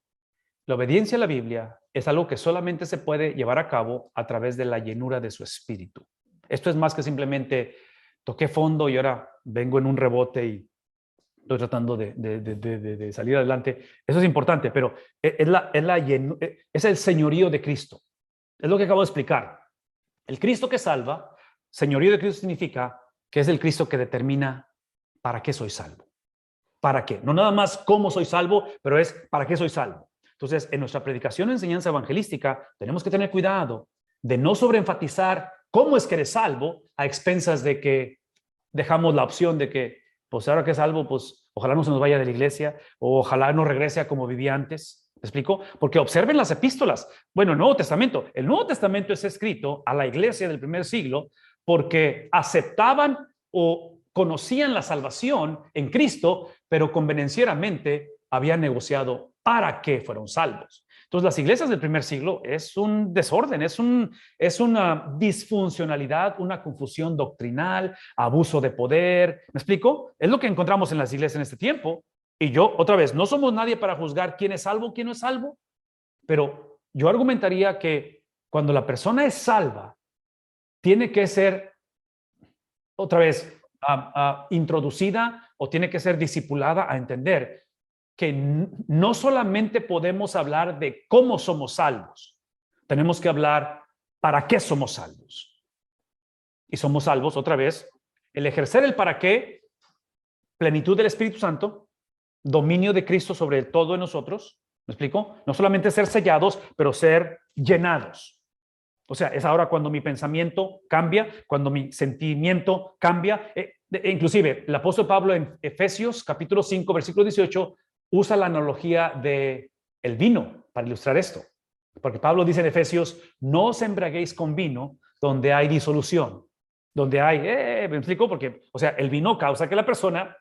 la obediencia a la Biblia es algo que solamente se puede llevar a cabo a través de la llenura de su espíritu. Esto es más que simplemente toqué fondo y ahora vengo en un rebote y estoy tratando de salir adelante. Eso es importante, pero es el señorío de Cristo. Es lo que acabo de explicar. El Cristo que salva, señorío de Cristo significa que es el Cristo que determina para qué soy salvo. ¿Para qué? No nada más cómo soy salvo, pero es para qué soy salvo. Entonces, en nuestra predicación o enseñanza evangelística, tenemos que tener cuidado de no sobreenfatizar cómo es que eres salvo a expensas de que dejamos la opción de que, pues ahora que es salvo, pues ojalá no se nos vaya de la iglesia o ojalá no regrese a como vivía antes. ¿Me explico? Porque observen las epístolas. Bueno, el Nuevo Testamento. El Nuevo Testamento es escrito a la iglesia del primer siglo porque aceptaban o conocían la salvación en Cristo, pero convenencieramente habían negociado para que fueron salvos. Entonces, las iglesias del primer siglo es un desorden, es una disfuncionalidad, una confusión doctrinal, abuso de poder. ¿Me explico? Es lo que encontramos en las iglesias en este tiempo. Y yo, otra vez, no somos nadie para juzgar quién es salvo, quién no es salvo, pero yo argumentaría que cuando la persona es salva, tiene que ser, otra vez, introducida o tiene que ser discipulada a entender que no solamente podemos hablar de cómo somos salvos, tenemos que hablar para qué somos salvos. Y somos salvos, otra vez, el ejercer el para qué, plenitud del Espíritu Santo, dominio de Cristo sobre todo en nosotros, ¿me explico? No solamente ser sellados, pero ser llenados. O sea, es ahora cuando mi pensamiento cambia, cuando mi sentimiento cambia. Inclusive, el apóstol Pablo en Efesios capítulo 5, versículo 18, usa la analogía de el vino para ilustrar esto. Porque Pablo dice en Efesios, no os embriaguéis con vino donde hay disolución, donde hay, me explico, porque, o sea, el vino causa que la persona,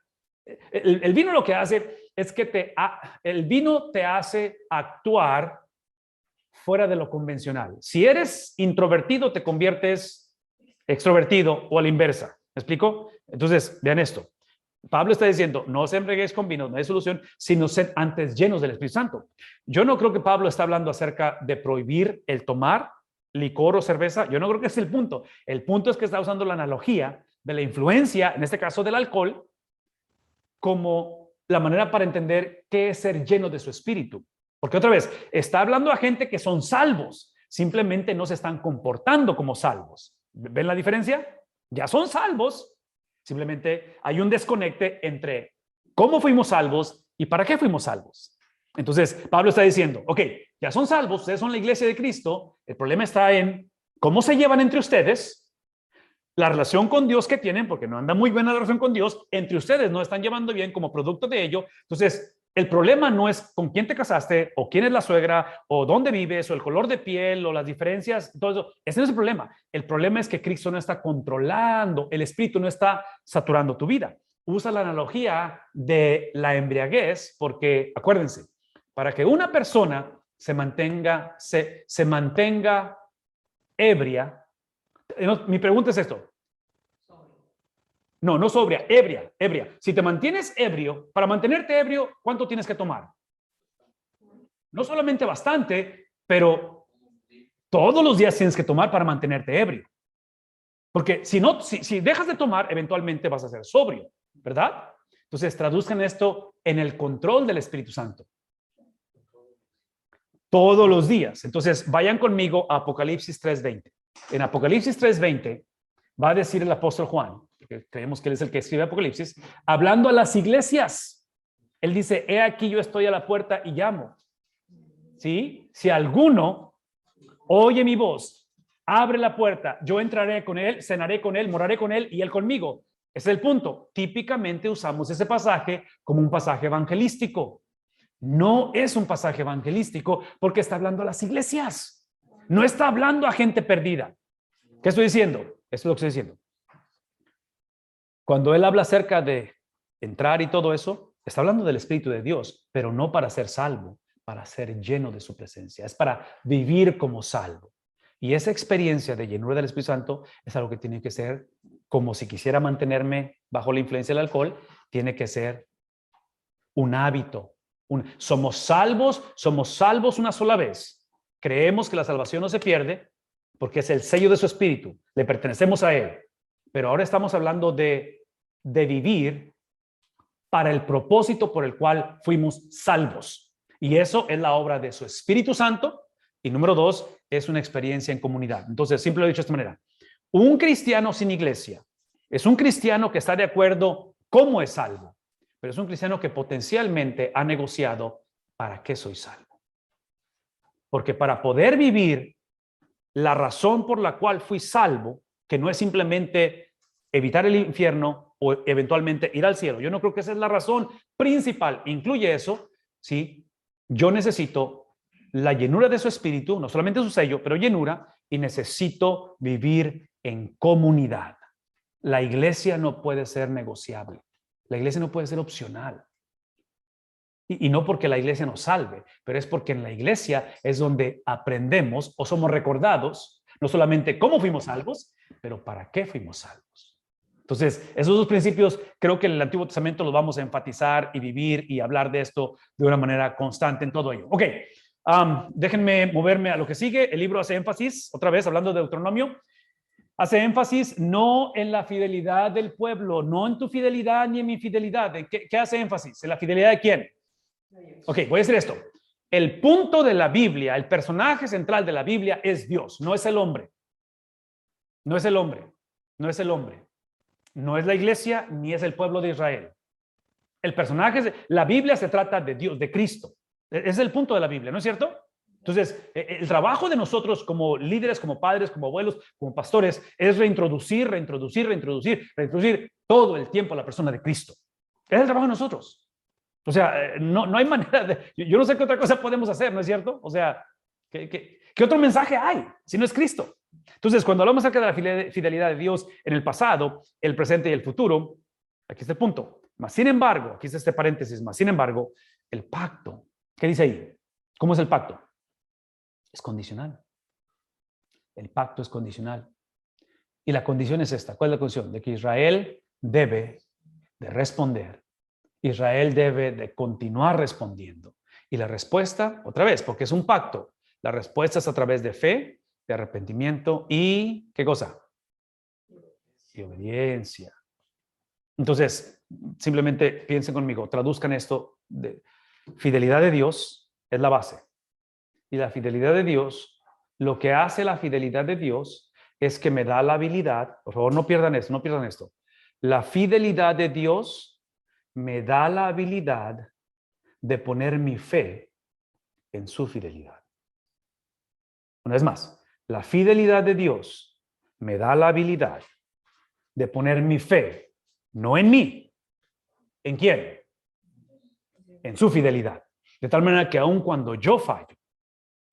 el vino lo que hace es que el vino te hace actuar fuera de lo convencional. Si eres introvertido, te conviertes extrovertido o a la inversa. ¿Me explico? Entonces, vean esto. Pablo está diciendo, no os embriaguéis con vino, no hay solución, sino sed antes llenos del Espíritu Santo. Yo no creo que Pablo está hablando acerca de prohibir el tomar licor o cerveza. Yo no creo que ese es el punto. El punto es que está usando la analogía de la influencia, en este caso del alcohol, como la manera para entender qué es ser lleno de su espíritu. Porque otra vez, está hablando a gente que son salvos, simplemente no se están comportando como salvos. ¿Ven la diferencia? Ya son salvos, simplemente hay un desconecte entre cómo fuimos salvos y para qué fuimos salvos. Entonces, Pablo está diciendo, ok, ya son salvos, ustedes son la iglesia de Cristo, el problema está en cómo se llevan entre ustedes, la relación con Dios que tienen, porque no anda muy buena la relación con Dios, entre ustedes no están llevando bien como producto de ello. Entonces, el problema no es con quién te casaste, o quién es la suegra, o dónde vives, o el color de piel, o las diferencias, todo eso. Ese no es el problema. El problema es que Cristo no está controlando, el Espíritu no está saturando tu vida. Usa la analogía de la embriaguez, porque acuérdense, para que una persona se mantenga ebria. Mi pregunta es esto. No sobria, ebria. Si te mantienes ebrio, para mantenerte ebrio, ¿cuánto tienes que tomar? No solamente bastante, pero todos los días tienes que tomar para mantenerte ebrio. Porque si dejas de tomar, eventualmente vas a ser sobrio, ¿verdad? Entonces, traduzcan esto en el control del Espíritu Santo. Todos los días. Entonces, vayan conmigo a Apocalipsis 3:20. En Apocalipsis 3:20 va a decir el apóstol Juan, porque creemos que él es el que escribe Apocalipsis, hablando a las iglesias. Él dice, he aquí yo estoy a la puerta y llamo. ¿Sí? Si alguno oye mi voz, abre la puerta, yo entraré con él, cenaré con él, moraré con él y él conmigo. Ese es el punto. Típicamente usamos ese pasaje como un pasaje evangelístico. No es un pasaje evangelístico porque está hablando a las iglesias. No está hablando a gente perdida. ¿Qué estoy diciendo? Esto es lo que estoy diciendo. Cuando él habla acerca de entrar y todo eso, está hablando del Espíritu de Dios, pero no para ser salvo, para ser lleno de su presencia. Es para vivir como salvo. Y esa experiencia de llenura del Espíritu Santo es algo que tiene que ser, como si quisiera mantenerme bajo la influencia del alcohol, tiene que ser un hábito. Somos salvos una sola vez. Creemos que la salvación no se pierde porque es el sello de su Espíritu. Le pertenecemos a Él. Pero ahora estamos hablando de vivir para el propósito por el cual fuimos salvos. Y eso es la obra de su Espíritu Santo. Y número 2, es una experiencia en comunidad. Entonces, siempre lo he dicho de esta manera. Un cristiano sin iglesia es un cristiano que está de acuerdo cómo es salvo, pero es un cristiano que potencialmente ha negociado para qué soy salvo. Porque para poder vivir la razón por la cual fui salvo, que no es simplemente evitar el infierno o eventualmente ir al cielo. Yo no creo que esa es la razón principal. Incluye eso, ¿sí? Yo necesito la llenura de su Espíritu, no solamente su sello, pero llenura, y necesito vivir en comunidad. La iglesia no puede ser negociable. La iglesia no puede ser opcional. Y no porque la iglesia nos salve, pero es porque en la iglesia es donde aprendemos o somos recordados, no solamente cómo fuimos salvos, pero para qué fuimos salvos. Entonces, esos dos principios creo que en el Antiguo Testamento los vamos a enfatizar y vivir y hablar de esto de una manera constante en todo ello. Ok, déjenme moverme a lo que sigue. El libro hace énfasis, otra vez hablando de Deuteronomio, hace énfasis no en la fidelidad del pueblo, no en tu fidelidad ni en mi fidelidad. ¿Qué hace énfasis? ¿En la fidelidad de quién? Ok, voy a decir esto. El punto de la Biblia, el personaje central de la Biblia es Dios, no es el hombre. No es el hombre, no es el hombre. No es la iglesia ni es el pueblo de Israel. El personaje, la Biblia se trata de Dios, de Cristo. Ese es el punto de la Biblia, ¿no es cierto? Entonces, el trabajo de nosotros como líderes, como padres, como abuelos, como pastores, es reintroducir todo el tiempo a la persona de Cristo. Es el trabajo de nosotros. O sea, no hay manera de... Yo no sé qué otra cosa podemos hacer, ¿no es cierto? O sea, ¿qué otro mensaje hay si no es Cristo? Entonces, cuando hablamos acerca de la fidelidad de Dios en el pasado, el presente y el futuro, aquí está el punto. Mas, sin embargo, aquí está este paréntesis, mas, sin embargo, el pacto, ¿qué dice ahí? ¿Cómo es el pacto? Es condicional. El pacto es condicional. Y la condición es esta. ¿Cuál es la condición? De que Israel debe de responder. Israel debe de continuar respondiendo. Y la respuesta, otra vez, porque es un pacto, la respuesta es a través de fe, de arrepentimiento y, ¿qué cosa? Y obediencia. Entonces, simplemente piensen conmigo, traduzcan esto de fidelidad de Dios es la base. Y la fidelidad de Dios, lo que hace la fidelidad de Dios es que me da la habilidad, por favor no pierdan esto, no pierdan esto. La fidelidad de Dios me da la habilidad de poner mi fe en su fidelidad. Una vez más, la fidelidad de Dios me da la habilidad de poner mi fe, no en mí. ¿En quién? En su fidelidad. De tal manera que aun cuando yo fallo,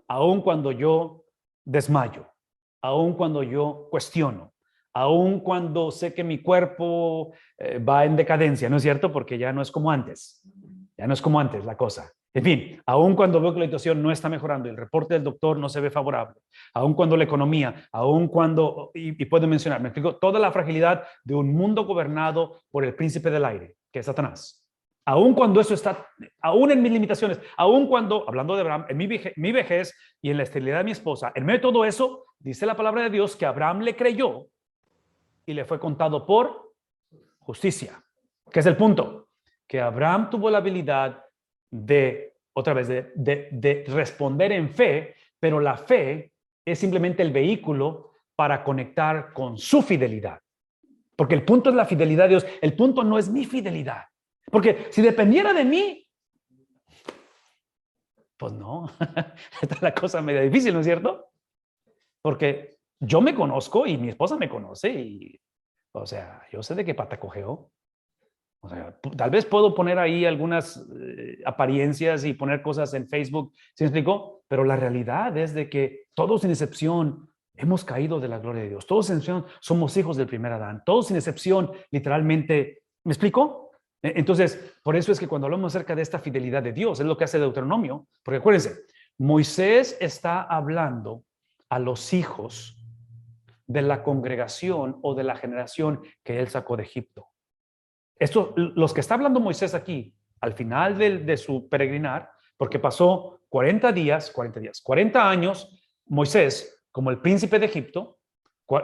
aun cuando yo desmayo, aun cuando yo cuestiono, aun cuando sé que mi cuerpo va en decadencia, ¿no es cierto? Porque ya no es como antes. Ya no es como antes la cosa. En fin, aun cuando veo que la situación no está mejorando, el reporte del doctor no se ve favorable, aun cuando la economía, aun cuando, y puedo mencionar, me explico, toda la fragilidad de un mundo gobernado por el príncipe del aire, que es Satanás. Aun cuando eso está, aún en mis limitaciones, aun cuando, hablando de Abraham, en mi vejez y en la esterilidad de mi esposa, en medio de todo eso, dice la palabra de Dios que Abraham le creyó y le fue contado por justicia. ¿Qué es el punto? Que Abraham tuvo la habilidad de, otra vez, de responder en fe, pero la fe es simplemente el vehículo para conectar con su fidelidad. Porque el punto es la fidelidad de Dios, el punto no es mi fidelidad. Porque si dependiera de mí, pues no, esta es la cosa media difícil, ¿no es cierto? Porque yo me conozco y mi esposa me conoce y, o sea, yo sé de qué pata cojeo. O sea, tal vez puedo poner ahí algunas apariencias y poner cosas en Facebook, ¿sí me explico? Pero la realidad es de que todos sin excepción hemos caído de la gloria de Dios. Todos sin excepción somos hijos del primer Adán. Todos sin excepción, literalmente, ¿me explico? Entonces, por eso es que cuando hablamos acerca de esta fidelidad de Dios, es lo que hace Deuteronomio, porque acuérdense, Moisés está hablando a los hijos de la congregación o de la generación que él sacó de Egipto. Los que está hablando Moisés aquí, al final de su peregrinar, porque pasó 40 años, Moisés, como el príncipe de Egipto,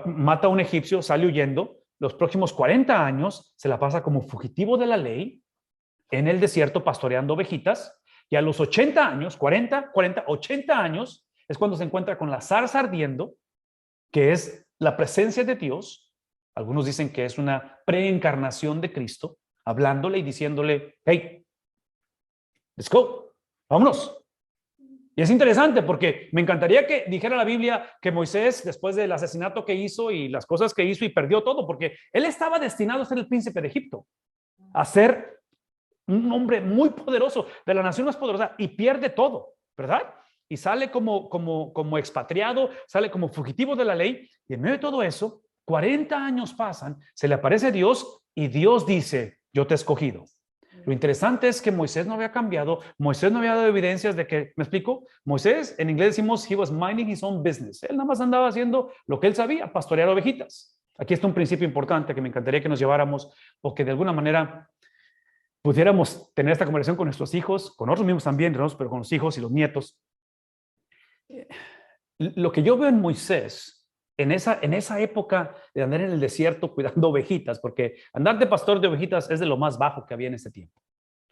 mata a un egipcio, sale huyendo, los próximos 40 años se la pasa como fugitivo de la ley en el desierto pastoreando ovejitas, y a los 80 años, 80 años, es cuando se encuentra con la zarza ardiendo, que es la presencia de Dios. Algunos dicen que es una preencarnación de Cristo, hablándole y diciéndole, hey, let's go, vámonos. Y es interesante porque me encantaría que dijera la Biblia que Moisés, después del asesinato que hizo y las cosas que hizo y perdió todo, porque él estaba destinado a ser el príncipe de Egipto, a ser un hombre muy poderoso, de la nación más poderosa, y pierde todo, ¿verdad? Y sale como expatriado, sale como fugitivo de la ley, y en medio de todo eso, 40 años pasan, se le aparece Dios y Dios dice, yo te he escogido. Lo interesante es que Moisés no había cambiado, Moisés no había dado evidencias de que, ¿me explico? Moisés, en inglés decimos, he was minding his own business. Él nada más andaba haciendo lo que él sabía, pastorear ovejitas. Aquí está un principio importante que me encantaría que nos lleváramos, o que de alguna manera pudiéramos tener esta conversación con nuestros hijos, con nosotros mismos también, pero con los hijos y los nietos. Lo que yo veo en Moisés, en esa época de andar en el desierto cuidando ovejitas, porque andar de pastor de ovejitas es de lo más bajo que había en ese tiempo.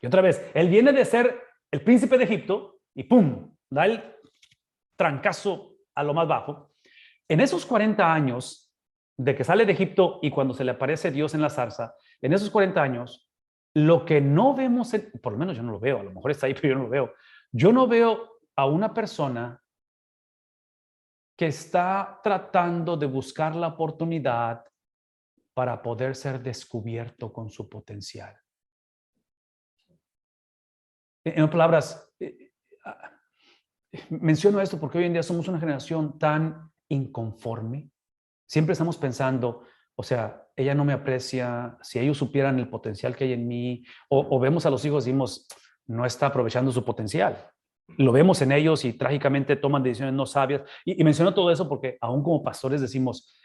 Y otra vez, él viene de ser el príncipe de Egipto y ¡pum! Da el trancazo a lo más bajo. En esos 40 años de que sale de Egipto y cuando se le aparece Dios en la zarza, en esos 40 años, lo que no vemos, por lo menos yo no lo veo, a lo mejor está ahí, pero yo no lo veo. Yo no veo a una persona que está tratando de buscar la oportunidad para poder ser descubierto con su potencial. En otras palabras, menciono esto porque hoy en día somos una generación tan inconforme, Siempre estamos pensando, o sea, ella no me aprecia, si ellos supieran el potencial que hay en mí, o vemos a los hijos y decimos, no está aprovechando su potencial. Lo vemos en ellos y trágicamente toman decisiones no sabias. Y menciono todo eso porque aún como pastores decimos,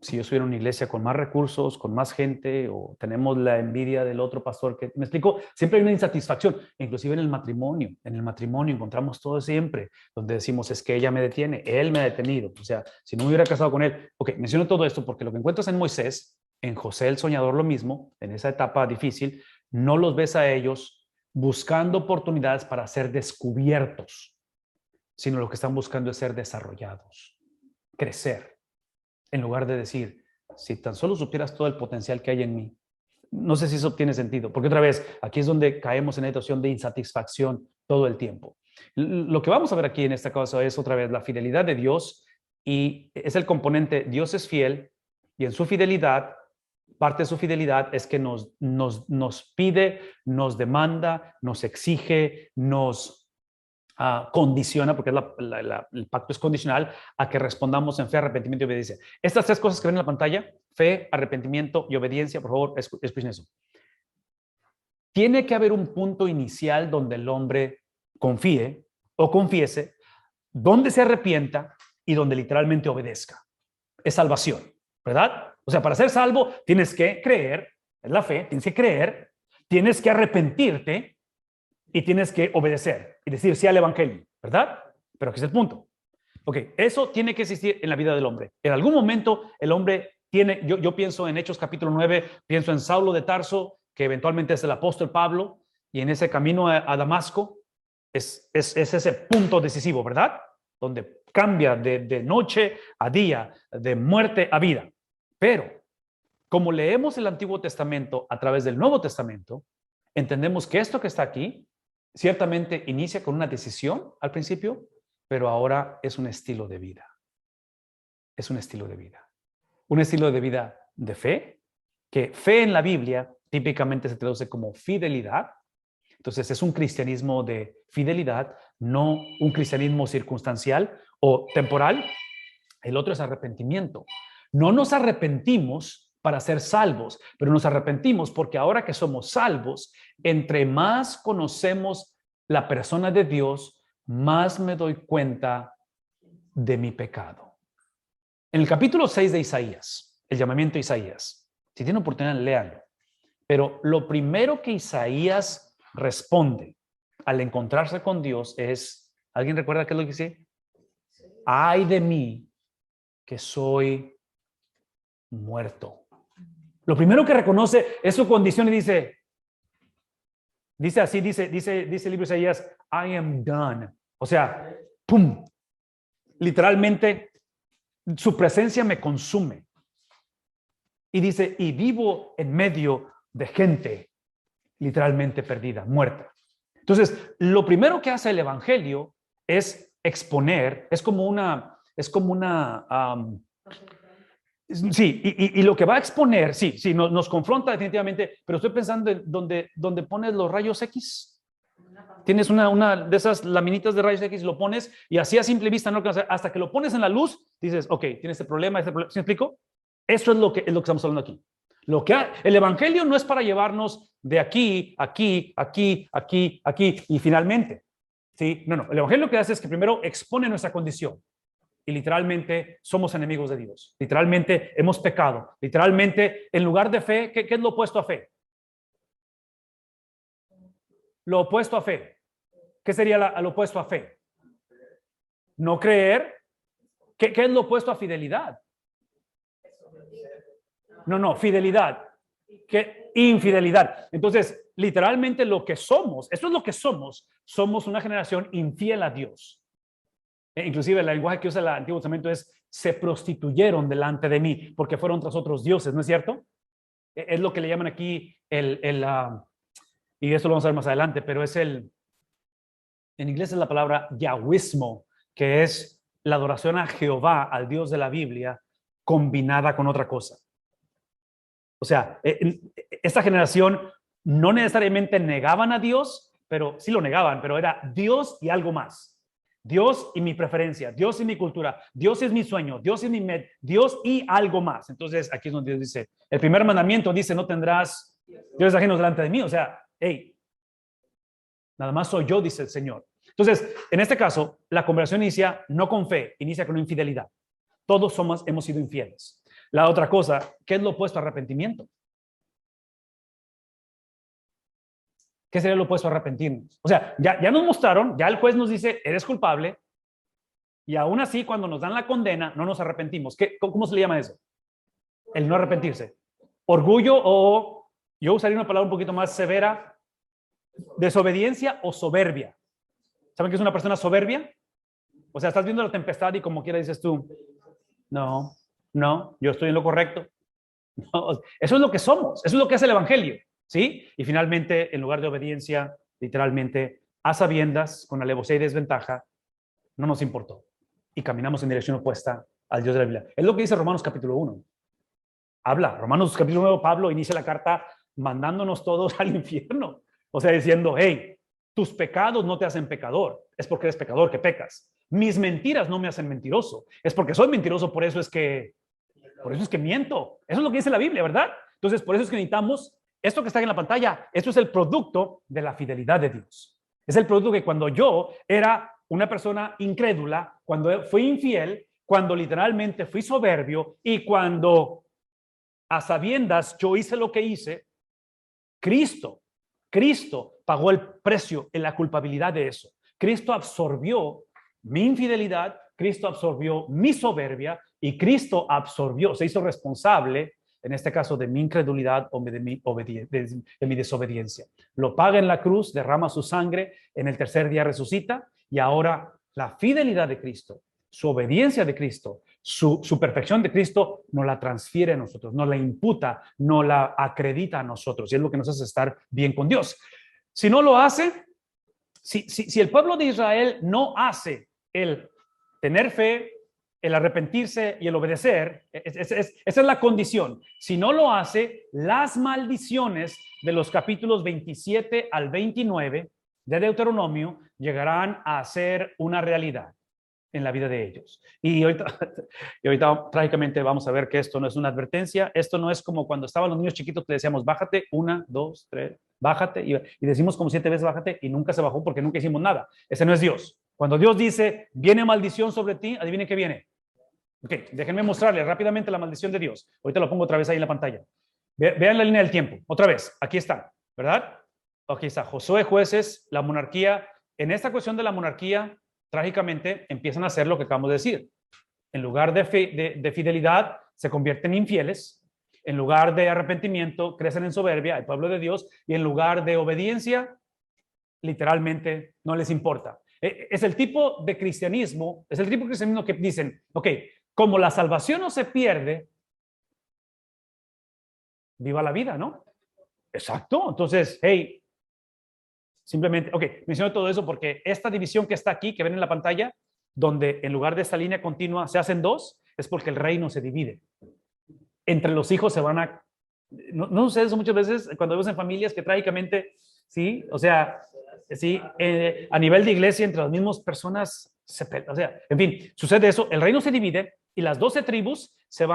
si yo estuviera en una iglesia con más recursos, con más gente, o tenemos la envidia del otro pastor, que me explico, siempre hay una insatisfacción, inclusive en el matrimonio. En el matrimonio encontramos todo siempre, donde decimos, es que ella me detiene, él me ha detenido. O sea, si no me hubiera casado con él. Ok, menciono todo esto porque lo que encuentras en Moisés, en José el soñador lo mismo, en esa etapa difícil, no los ves a ellos buscando oportunidades para ser descubiertos, sino lo que están buscando es ser desarrollados, crecer. En lugar de decir, si tan solo supieras todo el potencial que hay en mí. No sé si eso tiene sentido, porque otra vez, aquí es donde caemos en la situación de insatisfacción todo el tiempo. Lo que vamos a ver aquí en esta cosa es otra vez la fidelidad de Dios, y es el componente, Dios es fiel, y en su fidelidad, parte de su fidelidad es que nos pide, nos demanda, nos exige, nos condiciona, porque el pacto es condicional, a que respondamos en fe, arrepentimiento y obediencia. Estas tres cosas que ven en la pantalla, fe, arrepentimiento y obediencia, por favor, escuchen eso. Tiene que haber un punto inicial donde el hombre confíe o confiese, donde se arrepienta y donde literalmente obedezca. Es salvación, ¿verdad? O sea, para ser salvo tienes que creer, es la fe, tienes que creer, tienes que arrepentirte y tienes que obedecer y decir sí al evangelio, ¿verdad? Pero aquí es el punto. Ok, eso tiene que existir en la vida del hombre. En algún momento el hombre tiene, yo pienso en Hechos capítulo 9, pienso en Saulo de Tarso, que eventualmente es el apóstol Pablo, y en ese camino a Damasco es ese punto decisivo, ¿verdad? Donde cambia de noche a día, de muerte a vida. Pero como leemos el Antiguo Testamento a través del Nuevo Testamento, entendemos que esto que está aquí ciertamente inicia con una decisión al principio, pero ahora es un estilo de vida. Es un estilo de vida. Un estilo de vida de fe, que fe en la Biblia típicamente se traduce como fidelidad. Entonces es un cristianismo de fidelidad, no un cristianismo circunstancial o temporal. El otro es arrepentimiento. No nos arrepentimos para ser salvos, pero nos arrepentimos porque ahora que somos salvos, entre más conocemos la persona de Dios, más me doy cuenta de mi pecado. En el capítulo 6 de Isaías, el llamamiento a Isaías, si tienen oportunidad, léanlo. Pero lo primero que Isaías responde al encontrarse con Dios es, ¿alguien recuerda qué es lo que dice? Ay de mí, que soy muerto. Lo primero que reconoce es su condición y dice así, dice el libro de Isaías, I am done. O sea, ¡pum! Literalmente, su presencia me consume. Y dice, y vivo en medio de gente literalmente perdida, muerta. Entonces, lo primero que hace el evangelio es exponer, es como una sí, y lo que va a exponer, sí, nos confronta definitivamente, pero estoy pensando en donde pones los rayos X. Tienes una de esas laminitas de rayos X, lo pones y así a simple vista no alcanza, hasta que lo pones en la luz, dices, ok, tiene este problema, ¿sí me explico? Eso es lo que estamos hablando aquí. El evangelio no es para llevarnos de aquí, aquí, aquí, aquí, aquí y finalmente. ¿Sí? No, el evangelio lo que hace es que primero expone nuestra condición. Y literalmente somos enemigos de Dios. Literalmente hemos pecado. Literalmente, en lugar de fe, ¿qué es lo opuesto a fe? Lo opuesto a fe. ¿Qué sería lo opuesto a fe? No creer. ¿Qué es lo opuesto a fidelidad? No, fidelidad. ¿Qué? Infidelidad. Entonces, literalmente lo que somos, esto es lo que somos una generación infiel a Dios. Inclusive el lenguaje que usa el Antiguo Testamento es se prostituyeron delante de mí porque fueron tras otros dioses, ¿no es cierto? Es lo que le llaman aquí y esto lo vamos a ver más adelante, pero en inglés es la palabra yahwismo, que es la adoración a Jehová, al Dios de la Biblia, combinada con otra cosa. O sea, esta generación no necesariamente negaban a Dios, pero sí lo negaban, pero era Dios y algo más. Dios y mi preferencia, Dios y mi cultura, Dios es mi sueño, Dios es mi Dios y algo más. Entonces, aquí es donde Dios dice, el primer mandamiento dice, no tendrás dioses ajenos delante de mí. O sea, hey, nada más soy yo, dice el Señor. Entonces, en este caso, la conversión inicia no con fe, inicia con infidelidad. Todos hemos sido infieles. La otra cosa, ¿qué es lo opuesto a arrepentimiento? ¿Qué sería lo opuesto a arrepentirnos? O sea, ya nos mostraron, ya el juez nos dice, eres culpable, y aún así, cuando nos dan la condena, no nos arrepentimos. ¿Cómo se le llama eso? El no arrepentirse. Orgullo o, yo usaría una palabra un poquito más severa, desobediencia o soberbia. ¿Saben qué es una persona soberbia? O sea, estás viendo la tempestad y como quiera dices tú, no, yo estoy en lo correcto. No, eso es lo que somos, eso es lo que hace el evangelio, ¿sí? Y finalmente, en lugar de obediencia, literalmente, a sabiendas, con alevosía y desventaja, no nos importó. Y caminamos en dirección opuesta al Dios de la Biblia. Es lo que dice Romanos capítulo 1. Habla, Romanos capítulo 1, Pablo inicia la carta mandándonos todos al infierno. O sea, diciendo, hey, tus pecados no te hacen pecador, es porque eres pecador que pecas. Mis mentiras no me hacen mentiroso, es porque soy mentiroso, por eso es que miento. Eso es lo que dice la Biblia, ¿verdad? Entonces, por eso es que necesitamos esto que está en la pantalla. Esto es el producto de la fidelidad de Dios. Es el producto que cuando yo era una persona incrédula, cuando fui infiel, cuando literalmente fui soberbio y cuando a sabiendas yo hice lo que hice, Cristo pagó el precio en la culpabilidad de eso. Cristo absorbió mi infidelidad, Cristo absorbió mi soberbia y Cristo absorbió, se hizo responsable, en este caso, de mi incredulidad o de mi desobediencia. Lo paga en la cruz, derrama su sangre, en el tercer día resucita y ahora la fidelidad de Cristo, su obediencia de Cristo, su perfección de Cristo nos la transfiere a nosotros, nos la imputa, nos la acredita a nosotros y es lo que nos hace estar bien con Dios. Si no lo hace, si el pueblo de Israel no hace el tener fe, el arrepentirse y el obedecer, esa es la condición. Si no lo hace, las maldiciones de los capítulos 27 al 29 de Deuteronomio llegarán a ser una realidad en la vida de ellos. Y ahorita trágicamente vamos a ver que esto no es una advertencia, esto no es como cuando estaban los niños chiquitos que decíamos, bájate, 1, 2, 3, bájate, y decimos como 7 veces bájate y nunca se bajó porque nunca hicimos nada. Ese no es Dios. Cuando Dios dice, viene maldición sobre ti, adivinen qué viene. Ok, déjenme mostrarles rápidamente la maldición de Dios. Ahorita lo pongo otra vez ahí en la pantalla. Vean la línea del tiempo. Otra vez, aquí está, ¿verdad? Aquí está, Josué, jueces, la monarquía. En esta cuestión de la monarquía, trágicamente empiezan a hacer lo que acabamos de decir. En lugar de fidelidad, se convierten en infieles. En lugar de arrepentimiento, crecen en soberbia, el pueblo de Dios. Y en lugar de obediencia, literalmente no les importa. Es el tipo de cristianismo, que dicen, ok, como la salvación no se pierde, viva la vida, ¿no? Exacto. Entonces, hey, simplemente, ok, menciono todo eso porque esta división que está aquí, que ven en la pantalla, donde en lugar de esta línea continua se hacen dos, es porque el reino se divide. Entre los hijos se van a... No sucede eso muchas veces cuando vemos en familias que trágicamente, sí, o sea, sí, a nivel de iglesia entre las mismas personas, o sea, en fin, sucede eso, el reino se divide y las 12 tribus se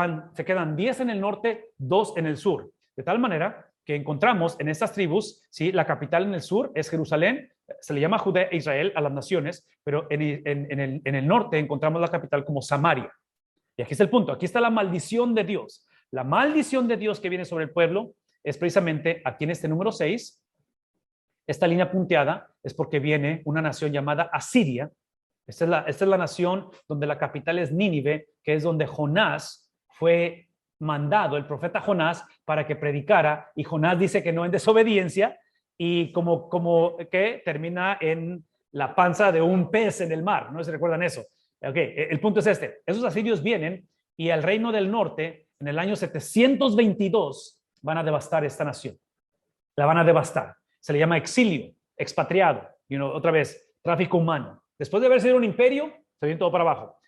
quedan 10 en el norte, 2 en el sur, de tal manera que encontramos en estas tribus, sí, la capital en el sur es Jerusalén, se le llama Judea e Israel a las naciones, pero en el norte encontramos la capital como Samaria. Y aquí está el punto, aquí está la maldición de Dios. La maldición de Dios que viene sobre el pueblo es precisamente aquí en este número 6. Esta línea punteada es porque viene una nación llamada Asiria. Esta es la nación donde la capital es Nínive, que es donde Jonás fue mandado, el profeta Jonás, para que predicara. Y Jonás dice que no en desobediencia y como que termina en la panza de un pez en el mar. ¿No se recuerdan eso? Okay, el punto es este. Esos asirios vienen y al reino del norte, en el año 722, van a devastar esta nación. La van a devastar. Se le llama exilio, expatriado. Otra vez, tráfico humano. Después de haber sido un imperio, se viene todo para abajo.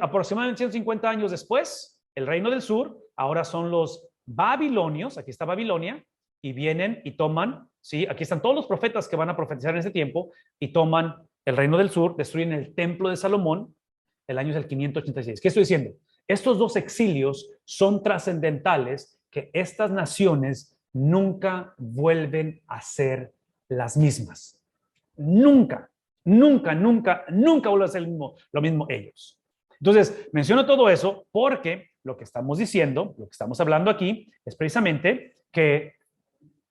Aproximadamente 150 años después, el reino del sur, ahora son los babilonios, aquí está Babilonia, y vienen y toman, ¿sí? Aquí están todos los profetas que van a profetizar en ese tiempo, y toman el reino del sur, destruyen el templo de Salomón, el año es el 586. ¿Qué estoy diciendo? Estos dos exilios son trascendentales, que estas naciones nunca vuelven a ser las mismas. Nunca, nunca, nunca, nunca vuelven a ser lo mismo ellos. Entonces, menciono todo eso porque lo que estamos diciendo, lo que estamos hablando aquí, es precisamente que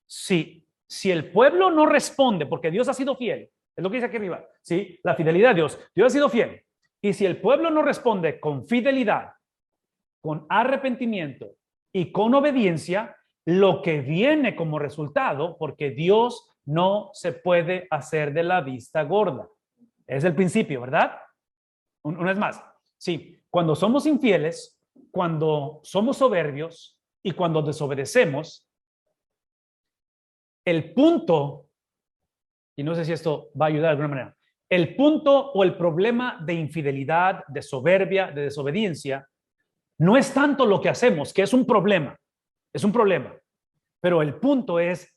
si el pueblo no responde, porque Dios ha sido fiel, es lo que dice aquí arriba, ¿sí? La fidelidad de Dios. Dios ha sido fiel. Y si el pueblo no responde con fidelidad, con arrepentimiento y con obediencia, lo que viene como resultado, porque Dios no se puede hacer de la vista gorda. Es el principio, ¿verdad? Una vez más, sí, cuando somos infieles, cuando somos soberbios y cuando desobedecemos, el punto, y no sé si esto va a ayudar de alguna manera, el punto o el problema de infidelidad, de soberbia, de desobediencia, no es tanto lo que hacemos, que es un problema, pero el punto es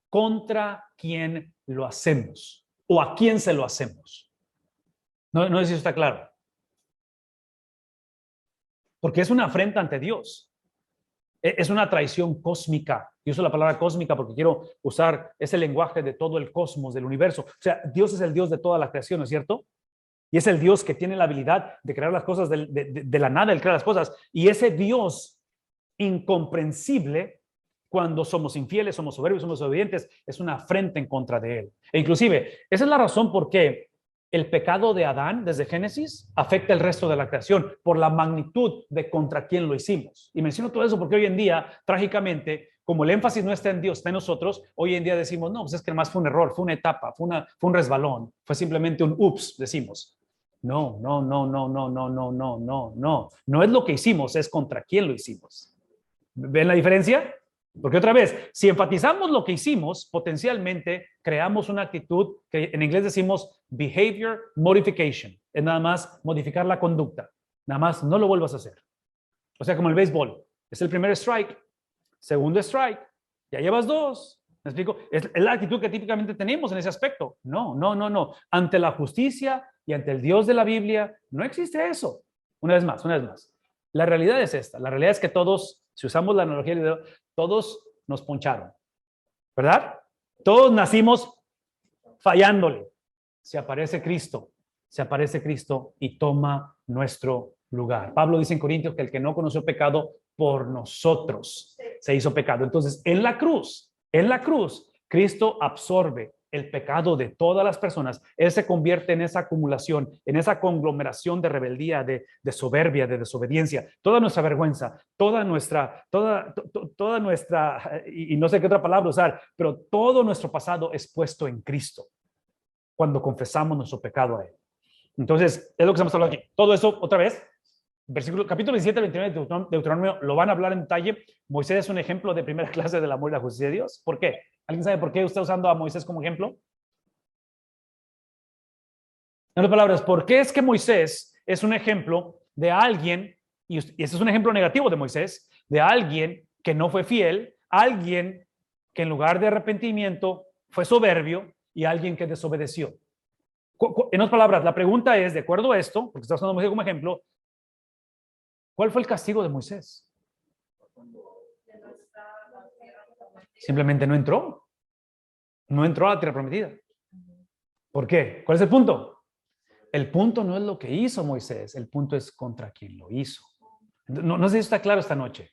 contra quién lo hacemos o a quién se lo hacemos. No sé si eso está claro. Porque es una afrenta ante Dios. Es una traición cósmica. Yo uso la palabra cósmica porque quiero usar ese lenguaje de todo el cosmos, del universo. O sea, Dios es el Dios de toda la creación, ¿no es cierto? Y es el Dios que tiene la habilidad de crear las cosas de la nada, Él crea las cosas. Y ese Dios incomprensible, cuando somos infieles, somos soberbios, somos obedientes, es una afrenta en contra de Él. E inclusive, esa es la razón por qué el pecado de Adán desde Génesis afecta el resto de la creación por la magnitud de contra quién lo hicimos. Y menciono todo eso porque hoy en día, trágicamente, como el énfasis no está en Dios, está en nosotros, hoy en día decimos, no, pues es que además fue un error, fue una etapa, fue un resbalón, fue simplemente un ups, decimos. No, no, no, no, no, no, no, no, no, no. No es lo que hicimos, es contra quién lo hicimos. ¿Ven la diferencia? Porque otra vez, si enfatizamos lo que hicimos, potencialmente creamos una actitud que en inglés decimos behavior modification. Es nada más modificar la conducta. Nada más no lo vuelvas a hacer. O sea, como el béisbol. Es el primer strike, segundo strike, ya llevas dos. ¿Me explico? Es la actitud que típicamente tenemos en ese aspecto. No, no, no, no. Ante la justicia y ante el Dios de la Biblia, no existe eso. Una vez más, una vez más. La realidad es esta. La realidad es que todos, si usamos la analogía de todos nos poncharon, ¿verdad? Todos nacimos fallándole. Se aparece Cristo y toma nuestro lugar. Pablo dice en Corintios que el que no conoció pecado por nosotros se hizo pecado. Entonces, en la cruz, Cristo absorbe el pecado de todas las personas. Él se convierte en esa acumulación, en esa conglomeración de rebeldía, de soberbia, de desobediencia, toda nuestra vergüenza, toda nuestra, y no sé qué otra palabra usar, pero todo nuestro pasado es puesto en Cristo cuando confesamos nuestro pecado a Él. Entonces, es lo que estamos hablando aquí. Todo eso, otra vez, capítulo 17, 29 de Deuteronomio, lo van a hablar en detalle. Moisés es un ejemplo de primera clase del amor y la justicia de Dios. ¿Por qué? ¿Alguien sabe por qué está usando a Moisés como ejemplo? En otras palabras, ¿por qué es que Moisés es un ejemplo de alguien, y ese es un ejemplo negativo de Moisés, de alguien que no fue fiel, alguien que en lugar de arrepentimiento fue soberbio y alguien que desobedeció? En otras palabras, la pregunta es, de acuerdo a esto, porque está usando a Moisés como ejemplo, ¿cuál fue el castigo de Moisés? Simplemente no entró. No entró a la tierra prometida. ¿Por qué? ¿Cuál es el punto? El punto no es lo que hizo Moisés, el punto es contra quién lo hizo. No sé si está claro esta noche.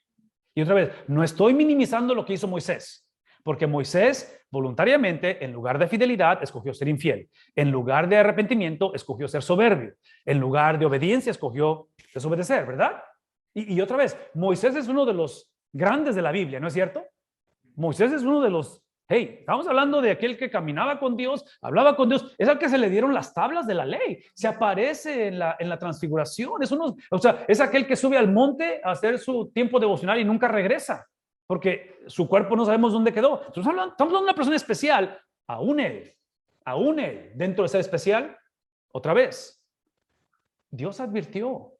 Y otra vez, no estoy minimizando lo que hizo Moisés, porque Moisés voluntariamente, en lugar de fidelidad, escogió ser infiel. En lugar de arrepentimiento, escogió ser soberbio. En lugar de obediencia, escogió desobedecer, ¿verdad? Y otra vez, Moisés es uno de los grandes de la Biblia, ¿no es cierto? Moisés es uno de los, hey, estamos hablando de aquel que caminaba con Dios, hablaba con Dios, es al que se le dieron las tablas de la ley, se aparece en la transfiguración, es aquel que sube al monte a hacer su tiempo devocional y nunca regresa, porque su cuerpo no sabemos dónde quedó. Estamos hablando de una persona especial, aún él, dentro de ser especial, otra vez, Dios advirtió,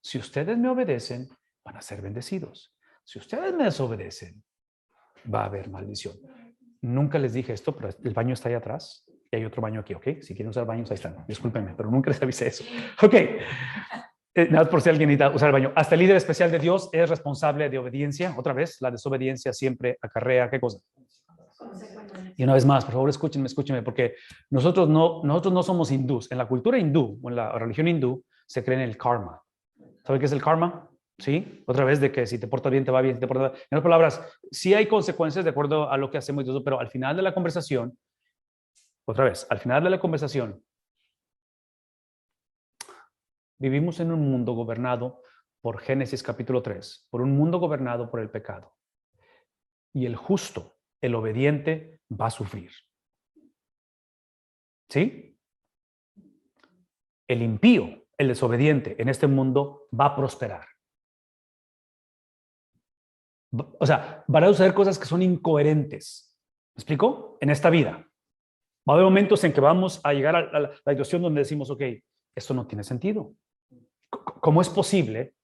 si ustedes me obedecen, van a ser bendecidos. Si ustedes me desobedecen, va a haber maldición. Nunca les dije esto, pero el baño está ahí atrás. Y hay otro baño aquí, ¿ok? Si quieren usar baños, ahí están. Discúlpenme, pero nunca les avisé eso. Ok. Nada más por si alguien necesita usar el baño. Hasta el líder especial de Dios es responsable de obediencia. Otra vez, la desobediencia siempre acarrea, ¿qué cosa? Y una vez más, por favor, escúchenme, porque nosotros no somos hindús. En la cultura hindú o en la religión hindú se cree en el karma. ¿Sabe qué es el karma? Sí, otra vez de que si te portas bien, te va bien, si te portas... En otras palabras, sí hay consecuencias de acuerdo a lo que hacemos y todo eso, pero al final de la conversación, otra vez, al final de la conversación, vivimos en un mundo gobernado por Génesis capítulo 3, por un mundo gobernado por el pecado. Y el justo, el obediente, va a sufrir. ¿Sí? El impío, el desobediente en este mundo va a prosperar. O sea, van a suceder cosas que son incoherentes. ¿Me explico? En esta vida. Va a haber momentos en que vamos a llegar a la situación donde decimos, ok, esto no tiene sentido. ¿Cómo es posible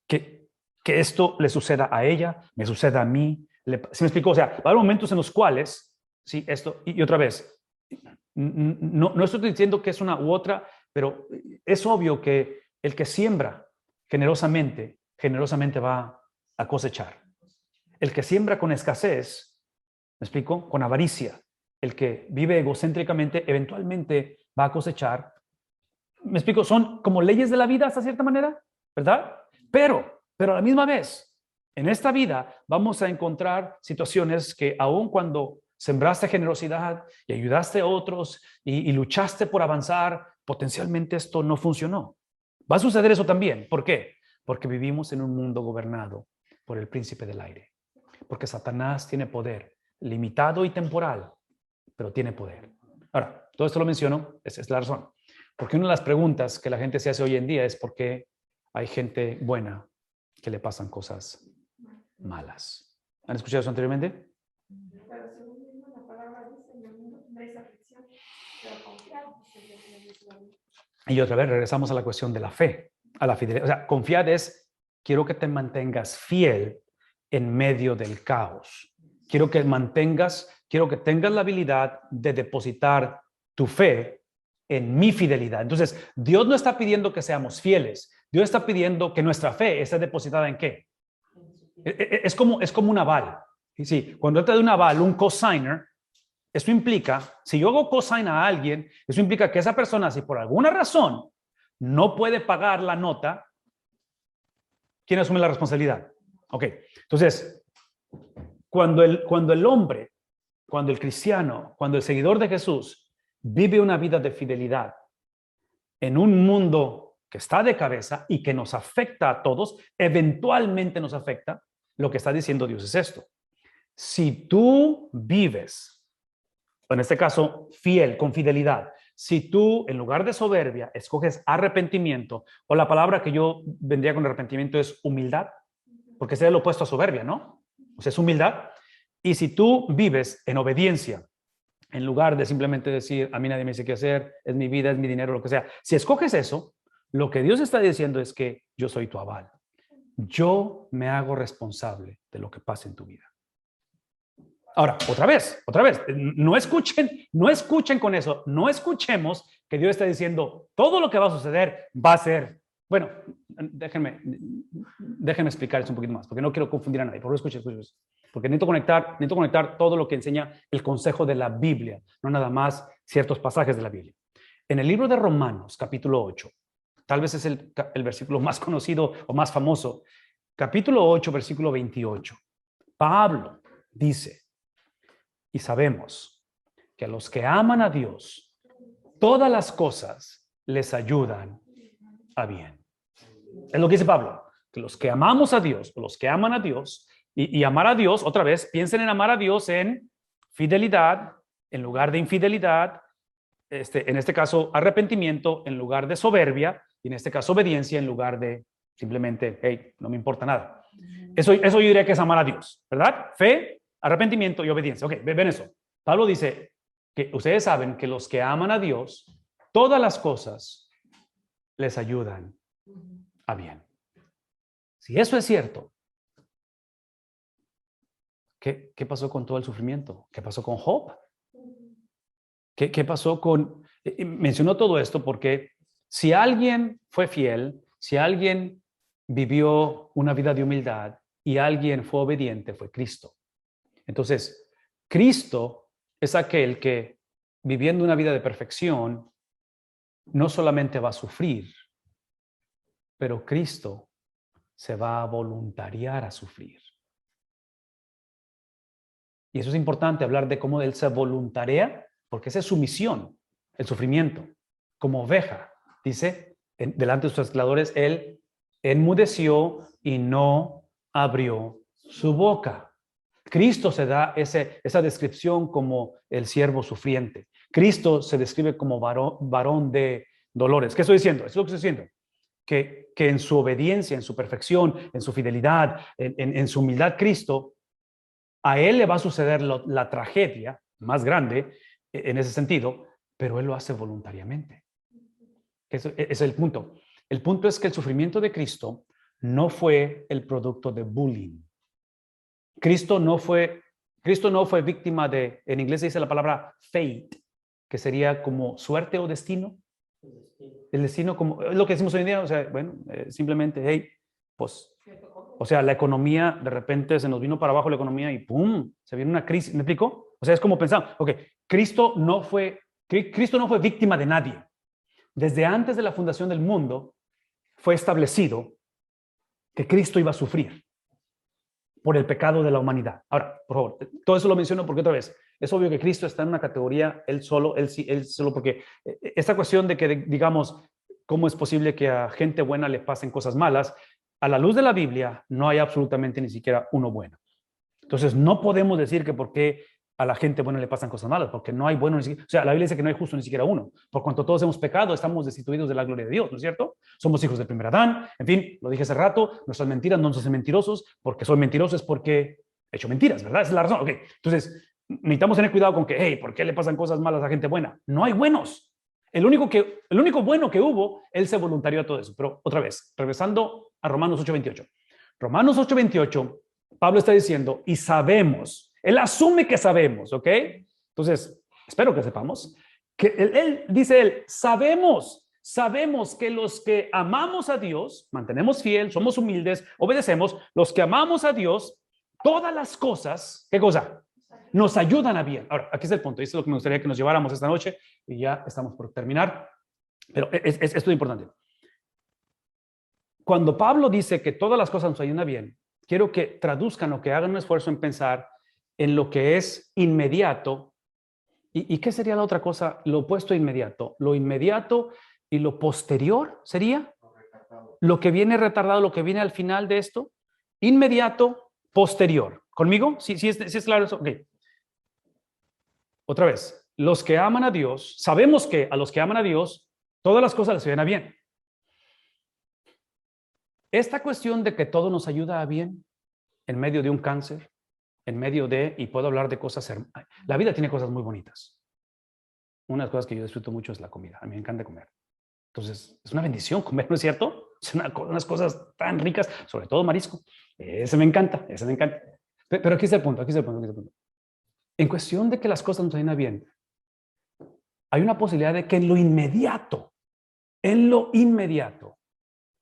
que esto le suceda a ella, me suceda a mí? ¿Sí me explico? O sea, va a haber momentos en los cuales, sí, esto, y otra vez, no estoy diciendo que es una u otra, pero es obvio que el que siembra generosamente va a cosechar. El que siembra con escasez, ¿me explico? Con avaricia. El que vive egocéntricamente eventualmente va a cosechar. ¿Me explico? Son como leyes de la vida hasta cierta manera, ¿verdad? Pero a la misma vez, en esta vida vamos a encontrar situaciones que aun cuando sembraste generosidad y ayudaste a otros y luchaste por avanzar, potencialmente esto no funcionó. Va a suceder eso también. ¿Por qué? Porque vivimos en un mundo gobernado por el príncipe del aire. Porque Satanás tiene poder, limitado y temporal, pero tiene poder. Ahora, todo esto lo menciono, esa es la razón. Porque una de las preguntas que la gente se hace hoy en día es por qué hay gente buena que le pasan cosas malas. ¿Han escuchado eso anteriormente? Pero según mismo la palabra dice, en el mundo tendréis aflicción, pero confiad, dice Dios en vuestra vida. Y otra vez regresamos a la cuestión de la fe, a la fidelidad. O sea, confiar es, quiero que te mantengas fiel en medio del caos. Quiero que tengas la habilidad de depositar tu fe en mi fidelidad. Entonces, Dios no está pidiendo que seamos fieles. Dios está pidiendo que nuestra fe esté depositada en qué. Es como un aval. Sí, cuando te da un aval, un cosigner, eso implica, si yo hago cosign a alguien, eso implica que esa persona, si por alguna razón no puede pagar la nota, ¿quién asume la responsabilidad? Ok, entonces, cuando el hombre, cuando el cristiano, cuando el seguidor de Jesús vive una vida de fidelidad en un mundo que está de cabeza y que nos afecta a todos, eventualmente nos afecta, lo que está diciendo Dios es esto. Si tú vives, en este caso, fiel, con fidelidad, si tú, en lugar de soberbia, escoges arrepentimiento, o la palabra que yo vendría con arrepentimiento es humildad, porque sería lo opuesto a soberbia, ¿no? O sea, es humildad. Y si tú vives en obediencia, en lugar de simplemente decir, a mí nadie me dice qué hacer, es mi vida, es mi dinero, lo que sea. Si escoges eso, lo que Dios está diciendo es que yo soy tu aval. Yo me hago responsable de lo que pasa en tu vida. Ahora, otra vez, no escuchen con eso, no escuchemos que Dios está diciendo, todo lo que va a suceder va a ser, bueno, déjenme explicar eso un poquito más, porque no quiero confundir a nadie, por favor, escuchen, porque necesito conectar todo lo que enseña el consejo de la Biblia, no nada más ciertos pasajes de la Biblia. En el libro de Romanos, capítulo 8, tal vez es el versículo más conocido o más famoso, capítulo 8, versículo 28, Pablo dice, y sabemos que a los que aman a Dios, todas las cosas les ayudan a bien. Es lo que dice Pablo, que los que amamos a Dios, o los que aman a Dios, y amar a Dios, otra vez, piensen en amar a Dios en fidelidad, en lugar de infidelidad, en este caso arrepentimiento, en lugar de soberbia, y en este caso obediencia, en lugar de simplemente, hey, no me importa nada. Eso yo diría que es amar a Dios, ¿verdad? Fe, arrepentimiento y obediencia. Ok, ven eso. Pablo dice que ustedes saben que los que aman a Dios, todas las cosas les ayudan a bien. Si eso es cierto, ¿qué pasó con todo el sufrimiento? ¿Qué pasó con Job? ¿Qué pasó con...? Mencionó todo esto porque si alguien fue fiel, si alguien vivió una vida de humildad y alguien fue obediente, fue Cristo. Entonces, Cristo es aquel que, viviendo una vida de perfección, no solamente va a sufrir, pero Cristo se va a voluntariar a sufrir. Y eso es importante, hablar de cómo Él se voluntarea, porque esa es su misión, el sufrimiento. Como oveja, dice, delante de sus esclavos, Él enmudeció y no abrió su boca. Cristo se da esa descripción como el siervo sufriente. Cristo se describe como varón de dolores. ¿Qué estoy diciendo? Es lo que estoy diciendo. Que en su obediencia, en su perfección, en su fidelidad, en su humildad, Cristo, a Él le va a suceder la tragedia más grande en ese sentido, pero Él lo hace voluntariamente. Ese es el punto. El punto es que el sufrimiento de Cristo no fue el producto de bullying. Cristo no fue víctima de, en inglés se dice la palabra fate, que sería como suerte o destino. El destino, como es lo que decimos hoy en día, o sea, bueno, simplemente, hey, pues, o sea, la economía, de repente se nos vino para abajo la economía y ¡pum! Se viene una crisis, ¿me explico? O sea, es como pensamos, ok, Cristo no fue víctima de nadie. Desde antes de la fundación del mundo, fue establecido que Cristo iba a sufrir por el pecado de la humanidad. Ahora, por favor, todo eso lo menciono porque otra vez, es obvio que Cristo está en una categoría, él solo, porque esta cuestión de que, digamos, ¿cómo es posible que a gente buena le pasen cosas malas? A la luz de la Biblia, no hay absolutamente ni siquiera uno bueno. Entonces, no podemos decir que porque a la gente buena le pasan cosas malas, porque no hay bueno ni siquiera, o sea, la Biblia dice que no hay justo ni siquiera uno. Por cuanto todos hemos pecado, estamos destituidos de la gloria de Dios, ¿no es cierto? Somos hijos del primer Adán, en fin, lo dije hace rato, nuestras mentiras no nos hacen mentirosos, porque soy mentiroso es porque he hecho mentiras, ¿verdad? Esa es la razón. Ok, entonces, necesitamos tener cuidado con que, hey, ¿por qué le pasan cosas malas a gente buena? No hay buenos. El único bueno que hubo, Él se voluntarió a todo eso. Pero otra vez, regresando a Romanos 8:28. Romanos 8:28, Pablo está diciendo, y sabemos, él asume que sabemos, ¿ok? Entonces, espero que sepamos, que él dice, sabemos que los que amamos a Dios, mantenemos fiel, somos humildes, obedecemos, los que amamos a Dios, todas las cosas, ¿qué cosa? Nos ayudan a bien. Ahora, aquí es el punto, y esto es lo que me gustaría que nos lleváramos esta noche, y ya estamos por terminar, pero esto es importante. Cuando Pablo dice que todas las cosas nos ayudan a bien, quiero que traduzcan o que hagan un esfuerzo en pensar en lo que es inmediato. ¿Y qué sería la otra cosa? Lo opuesto a inmediato. Lo inmediato y lo posterior sería lo que viene retardado, lo que viene al final de esto. Inmediato, posterior. ¿Conmigo? Sí, es claro eso. Ok. Otra vez. Los que aman a Dios, sabemos que a los que aman a Dios, todas las cosas les vienen a bien. Esta cuestión de que todo nos ayuda a bien en medio de un cáncer, en medio de, y puedo hablar de cosas, la vida tiene cosas muy bonitas. Una de las cosas que yo disfruto mucho es la comida. A mí me encanta comer. Entonces, es una bendición comer, ¿no es cierto? Son unas cosas tan ricas, sobre todo marisco. Ese me encanta. Pero aquí está el punto. En cuestión de que las cosas nos vayan bien, hay una posibilidad de que en lo inmediato,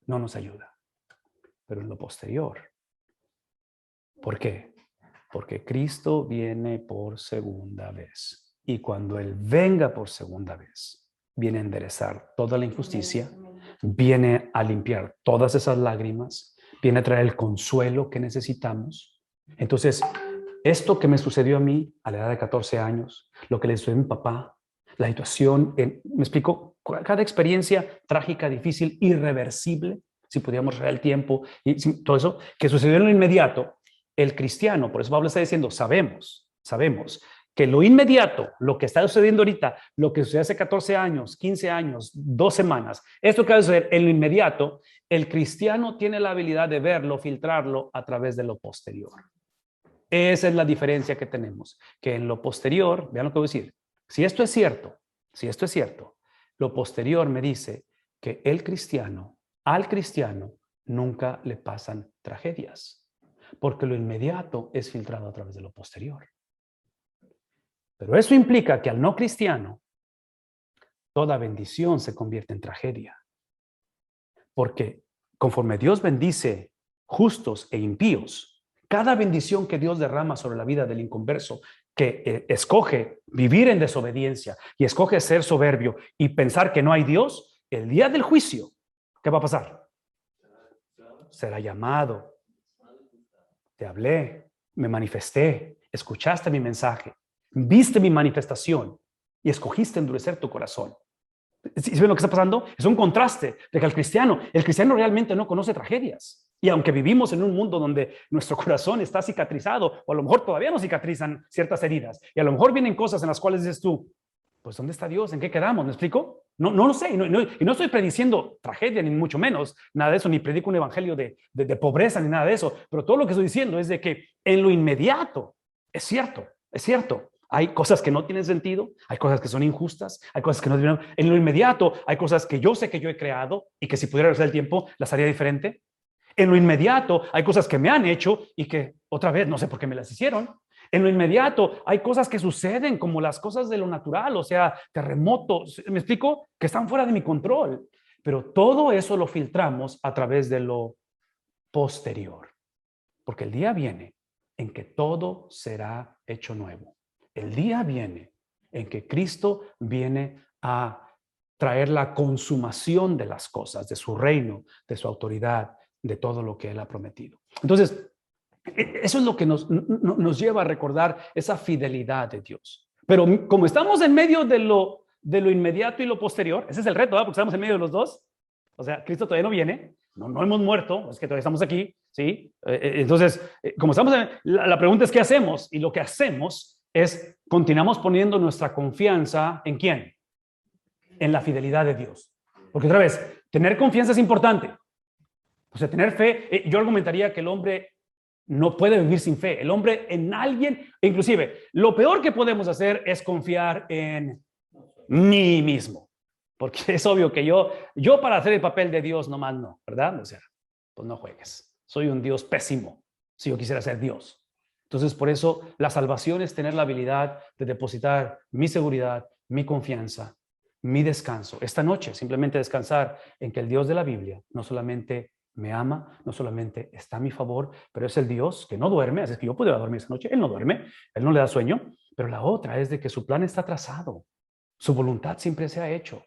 no nos ayuda. Pero en lo posterior. ¿Por qué? Porque Cristo viene por segunda vez. Y cuando Él venga por segunda vez, viene a enderezar toda la injusticia, viene a limpiar todas esas lágrimas, viene a traer el consuelo que necesitamos. Entonces, esto que me sucedió a mí a la edad de 14 años, lo que le sucedió a mi papá, la situación, me explico, cada experiencia trágica, difícil, irreversible, si pudiéramos regar el tiempo y todo eso, que sucedió en lo inmediato, el cristiano, por eso Pablo está diciendo, sabemos que lo inmediato, lo que está sucediendo ahorita, lo que sucedió hace 14 años, 15 años, 2 semanas, esto que va a suceder en lo inmediato, el cristiano tiene la habilidad de verlo, filtrarlo a través de lo posterior. Esa es la diferencia que tenemos, que en lo posterior, vean lo que voy a decir, si esto es cierto, lo posterior me dice que al cristiano nunca le pasan tragedias, porque lo inmediato es filtrado a través de lo posterior. Pero eso implica que al no cristiano toda bendición se convierte en tragedia. Porque conforme Dios bendice justos e impíos, cada bendición que Dios derrama sobre la vida del inconverso, que escoge vivir en desobediencia y escoge ser soberbio y pensar que no hay Dios, el día del juicio, ¿qué va a pasar? Será llamado. Te hablé, me manifesté, escuchaste mi mensaje, viste mi manifestación y escogiste endurecer tu corazón. ¿Sí ven lo que está pasando? Es un contraste de que el cristiano realmente no conoce tragedias. Y aunque vivimos en un mundo donde nuestro corazón está cicatrizado, o a lo mejor todavía no cicatrizan ciertas heridas, y a lo mejor vienen cosas en las cuales dices tú, pues ¿dónde está Dios? ¿En qué quedamos? ¿Me explico? No lo sé. Y no estoy prediciendo tragedia, ni mucho menos, nada de eso, ni predico un evangelio de pobreza, ni nada de eso. Pero todo lo que estoy diciendo es de que en lo inmediato, es cierto, hay cosas que no tienen sentido, hay cosas que son injustas, hay cosas que no tienen... En lo inmediato hay cosas que yo sé que yo he creado y que si pudiera regresar el tiempo las haría diferente. En lo inmediato hay cosas que me han hecho y que otra vez no sé por qué me las hicieron. En lo inmediato hay cosas que suceden como las cosas de lo natural, o sea, terremotos, ¿me explico? Que están fuera de mi control. Pero todo eso lo filtramos a través de lo posterior. Porque el día viene en que todo será hecho nuevo. El día viene en que Cristo viene a traer la consumación de las cosas, de su reino, de su autoridad, de todo lo que Él ha prometido. Entonces, eso es lo que nos lleva a recordar esa fidelidad de Dios. Pero como estamos en medio de lo inmediato y lo posterior, ese es el reto, ¿verdad? Porque estamos en medio de los dos. O sea, Cristo todavía no viene, no hemos muerto, es que todavía estamos aquí, ¿sí? Entonces, como estamos la pregunta es ¿qué hacemos? Y lo que hacemos es, continuamos poniendo nuestra confianza ¿en quién? En la fidelidad de Dios. Porque otra vez, tener confianza es importante. O sea, tener fe, yo argumentaría que el hombre no puede vivir sin fe. El hombre en alguien, inclusive, lo peor que podemos hacer es confiar en mí mismo. Porque es obvio que yo para hacer el papel de Dios nomás no, ¿verdad? O sea, pues no juegues. Soy un Dios pésimo si yo quisiera ser Dios. Entonces, por eso la salvación es tener la habilidad de depositar mi seguridad, mi confianza, mi descanso. Esta noche, simplemente descansar en que el Dios de la Biblia no solamente me ama, no solamente está a mi favor, pero es el Dios que no duerme, así que yo pudiera dormir esta noche, Él no duerme, Él no le da sueño, pero la otra es de que su plan está trazado, su voluntad siempre se ha hecho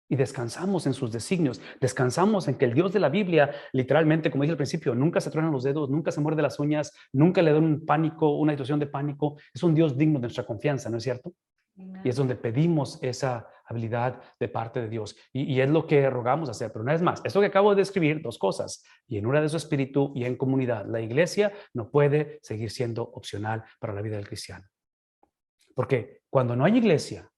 y descansamos en sus designios, descansamos en que el Dios de la Biblia, literalmente, como dije al principio, nunca se truenan los dedos, nunca se muerde las uñas, nunca le da un pánico, una situación de pánico, es un Dios digno de nuestra confianza, ¿no es cierto? Y es donde pedimos esa habilidad de parte de Dios. Y es lo que rogamos hacer. Pero una vez más, esto que acabo de describir, dos cosas. Y en una de su espíritu y en comunidad. La iglesia no puede seguir siendo opcional para la vida del cristiano. Porque cuando no hay iglesia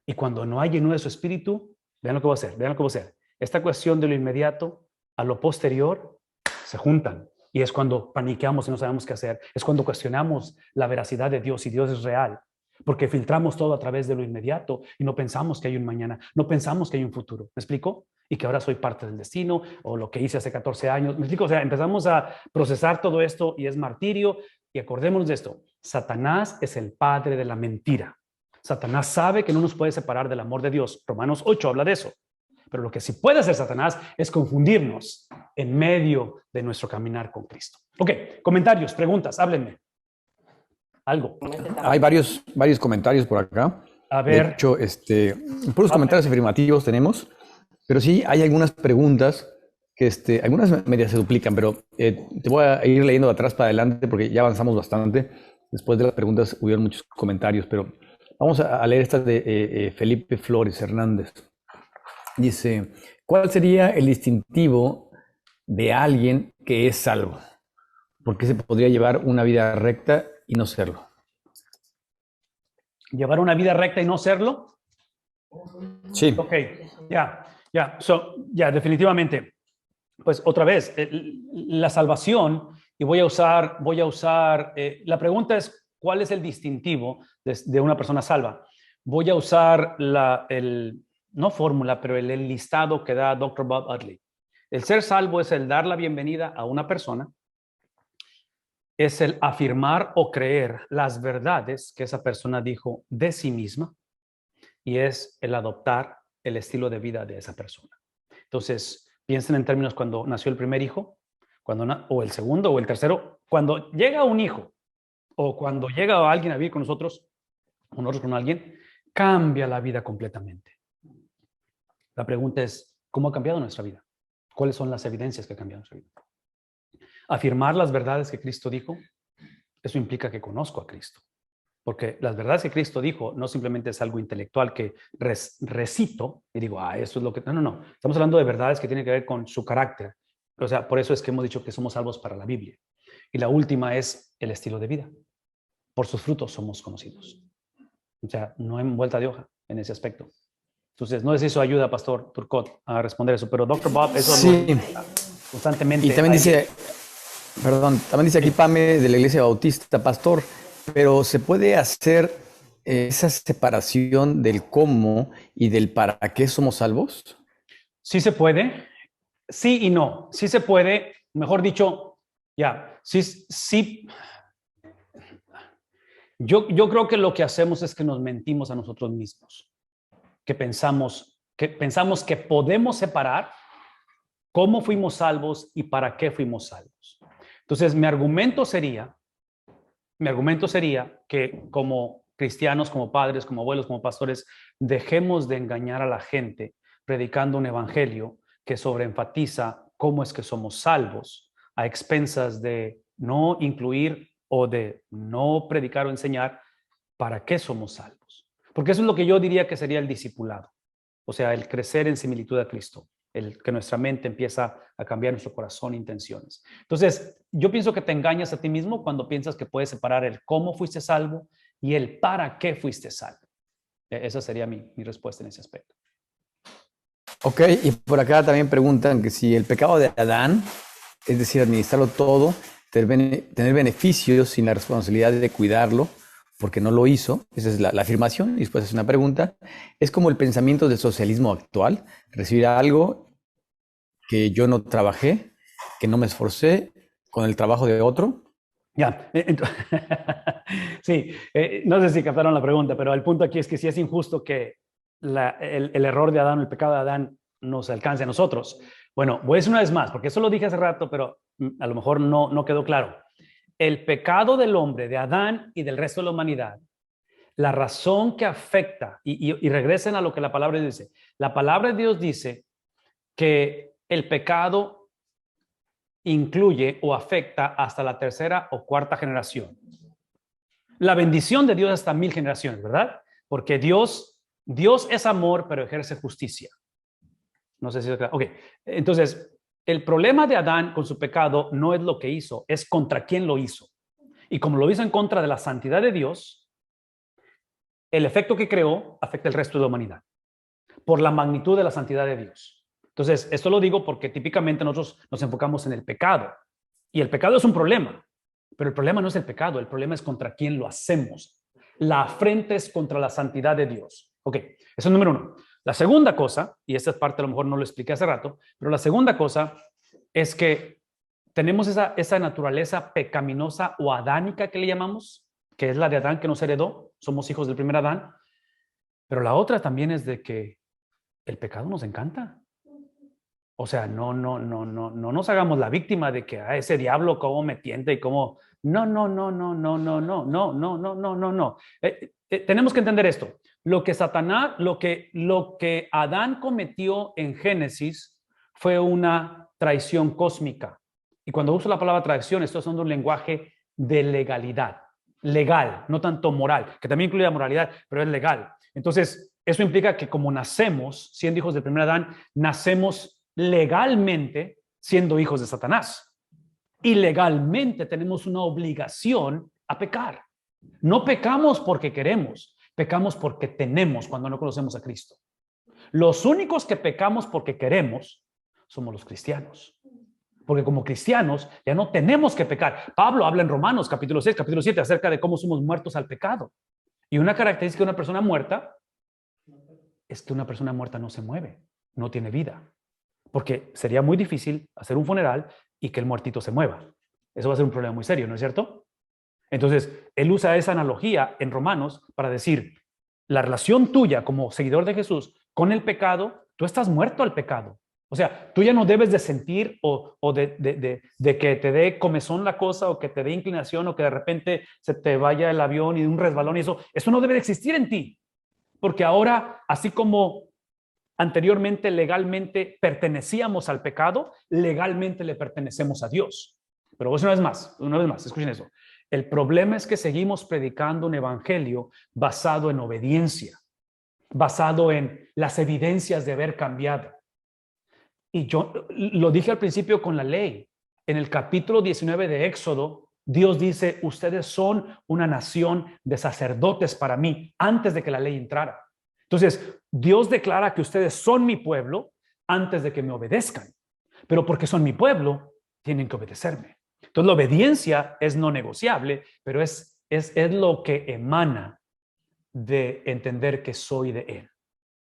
y cuando no hay llenura de su espíritu, vean lo que voy a hacer. Esta cuestión de lo inmediato a lo posterior se juntan. Y es cuando paniqueamos y no sabemos qué hacer. Es cuando cuestionamos la veracidad de Dios y Dios es real. Porque filtramos todo a través de lo inmediato y no pensamos que hay un mañana, no pensamos que hay un futuro. ¿Me explico? Y que ahora soy parte del destino o lo que hice hace 14 años. ¿Me explico? O sea, empezamos a procesar todo esto y es martirio. Y acordémonos de esto. Satanás es el padre de la mentira. Satanás sabe que no nos puede separar del amor de Dios. Romanos 8 habla de eso. Pero lo que sí puede hacer Satanás es confundirnos en medio de nuestro caminar con Cristo. Ok, comentarios, preguntas, háblenme. Algo. Hay varios comentarios por acá. A ver. De hecho, puros comentarios afirmativos tenemos, pero sí hay algunas preguntas que algunas medias se duplican, pero te voy a ir leyendo de atrás para adelante porque ya avanzamos bastante. Después de las preguntas hubieron muchos comentarios, pero vamos a leer esta de Felipe Flores Hernández. Dice, ¿cuál sería el distintivo de alguien que es salvo? ¿Por qué se podría llevar una vida recta y no serlo? ¿Llevar una vida recta y no serlo? Sí. Ok, ya, definitivamente. Pues otra vez, la salvación, y voy a usar, la pregunta es, ¿cuál es el distintivo de una persona salva? Voy a usar no fórmula, pero el listado que da Dr. Bob Utley. El ser salvo es el dar la bienvenida a una persona, es el afirmar o creer las verdades que esa persona dijo de sí misma y es el adoptar el estilo de vida de esa persona. Entonces, piensen en términos cuando nació el primer hijo, o el segundo, o el tercero. Cuando llega un hijo, o cuando llega alguien a vivir con nosotros, o nosotros con alguien, cambia la vida completamente. La pregunta es, ¿cómo ha cambiado nuestra vida? ¿Cuáles son las evidencias que ha cambiado nuestra vida? Afirmar las verdades que Cristo dijo, eso implica que conozco a Cristo. Porque las verdades que Cristo dijo no simplemente es algo intelectual que recito y digo, eso es lo que... No, no, no. Estamos hablando de verdades que tienen que ver con su carácter. O sea, por eso es que hemos dicho que somos salvos para la Biblia. Y la última es el estilo de vida. Por sus frutos somos conocidos. O sea, no hay vuelta de hoja en ese aspecto. Entonces, no sé si eso ayuda, Pastor Turcot, a responder eso, pero Dr. Bob, eso sí. Constantemente. Y también dice, también dice aquí Pame de la Iglesia Bautista, Pastor, pero ¿se puede hacer esa separación del cómo y del para qué somos salvos? Sí se puede, sí y no. Sí se puede, mejor dicho, sí. Yo creo que lo que hacemos es que nos mentimos a nosotros mismos, que pensamos que podemos separar cómo fuimos salvos y para qué fuimos salvos. Entonces, mi argumento sería que como cristianos, como padres, como abuelos, como pastores, dejemos de engañar a la gente predicando un evangelio que sobreenfatiza cómo es que somos salvos a expensas de no incluir o de no predicar o enseñar para qué somos salvos. Porque eso es lo que yo diría que sería el discipulado. O sea, el crecer en similitud a Cristo. El que nuestra mente empieza a cambiar nuestro corazón e intenciones. Entonces, yo pienso que te engañas a ti mismo cuando piensas que puedes separar el cómo fuiste salvo y el para qué fuiste salvo. Esa sería mi respuesta en ese aspecto. Ok, y por acá también preguntan que si el pecado de Adán, es decir, administrarlo todo, tener beneficios sin la responsabilidad de cuidarlo, porque no lo hizo, esa es la afirmación, y después es una pregunta, es como el pensamiento del socialismo actual, recibir algo que yo no trabajé, que no me esforcé con el trabajo de otro. Ya, sí, no sé si captaron la pregunta, pero el punto aquí es que si es injusto que el error de Adán, el pecado de Adán nos alcance a nosotros. Bueno, voy a decir una vez más, porque eso lo dije hace rato, pero a lo mejor no quedó claro. El pecado del hombre, de Adán y del resto de la humanidad, la razón que afecta, y regresen a lo que la palabra dice. La palabra de Dios dice que el pecado incluye o afecta hasta la tercera o cuarta generación. La bendición de Dios hasta 1000 generaciones, ¿verdad? Porque Dios es amor, pero ejerce justicia. No sé si es claro. Ok, entonces, el problema de Adán con su pecado no es lo que hizo, es contra quién lo hizo. Y como lo hizo en contra de la santidad de Dios, el efecto que creó afecta al resto de la humanidad por la magnitud de la santidad de Dios. Entonces, esto lo digo porque típicamente nosotros nos enfocamos en el pecado. Y el pecado es un problema, pero el problema no es el pecado, el problema es contra quién lo hacemos. La afrenta es contra la santidad de Dios. Ok, eso es el número uno. La segunda cosa, y esta parte a lo mejor no lo expliqué hace rato, pero la segunda cosa es que tenemos esa naturaleza pecaminosa o adánica que le llamamos, que es la de Adán que nos heredó, somos hijos del primer Adán, pero la otra también es de que el pecado nos encanta. O sea, no nos hagamos la víctima de que ese diablo cómo me tienta y cómo... No. Tenemos que entender esto. Lo que Satanás, lo que Adán cometió en Génesis fue una traición cósmica. Y cuando uso la palabra traición, estoy usando un lenguaje de legalidad. Legal, no tanto moral, que también incluye la moralidad, pero es legal. Entonces, eso implica que como nacemos, siendo hijos del primer Adán, nacemos legalmente siendo hijos de Satanás. Y legalmente tenemos una obligación a pecar. No pecamos porque queremos, pecamos porque tenemos cuando no conocemos a Cristo. Los únicos que pecamos porque queremos somos los cristianos. Porque como cristianos ya no tenemos que pecar. Pablo habla en Romanos capítulo 6, capítulo 7 acerca de cómo somos muertos al pecado. Y una característica de una persona muerta es que una persona muerta no se mueve, no tiene vida. Porque sería muy difícil hacer un funeral y que el muertito se mueva. Eso va a ser un problema muy serio, ¿no es cierto? Entonces, él usa esa analogía en Romanos para decir, la relación tuya como seguidor de Jesús con el pecado, tú estás muerto al pecado. O sea, tú ya no debes de sentir o de que te dé comezón la cosa o que te dé inclinación o que de repente se te vaya el avión y un resbalón y eso no debe de existir en ti. Porque ahora, así como anteriormente legalmente pertenecíamos al pecado, legalmente le pertenecemos a Dios. Pero una vez más, escuchen eso. El problema es que seguimos predicando un evangelio basado en obediencia, basado en las evidencias de haber cambiado. Y yo lo dije al principio con la ley. En el capítulo 19 de Éxodo, Dios dice, ustedes son una nación de sacerdotes para mí, antes de que la ley entrara. Entonces, Dios declara que ustedes son mi pueblo antes de que me obedezcan. Pero porque son mi pueblo, tienen que obedecerme. Entonces, la obediencia es no negociable, pero es lo que emana de entender que soy de Él,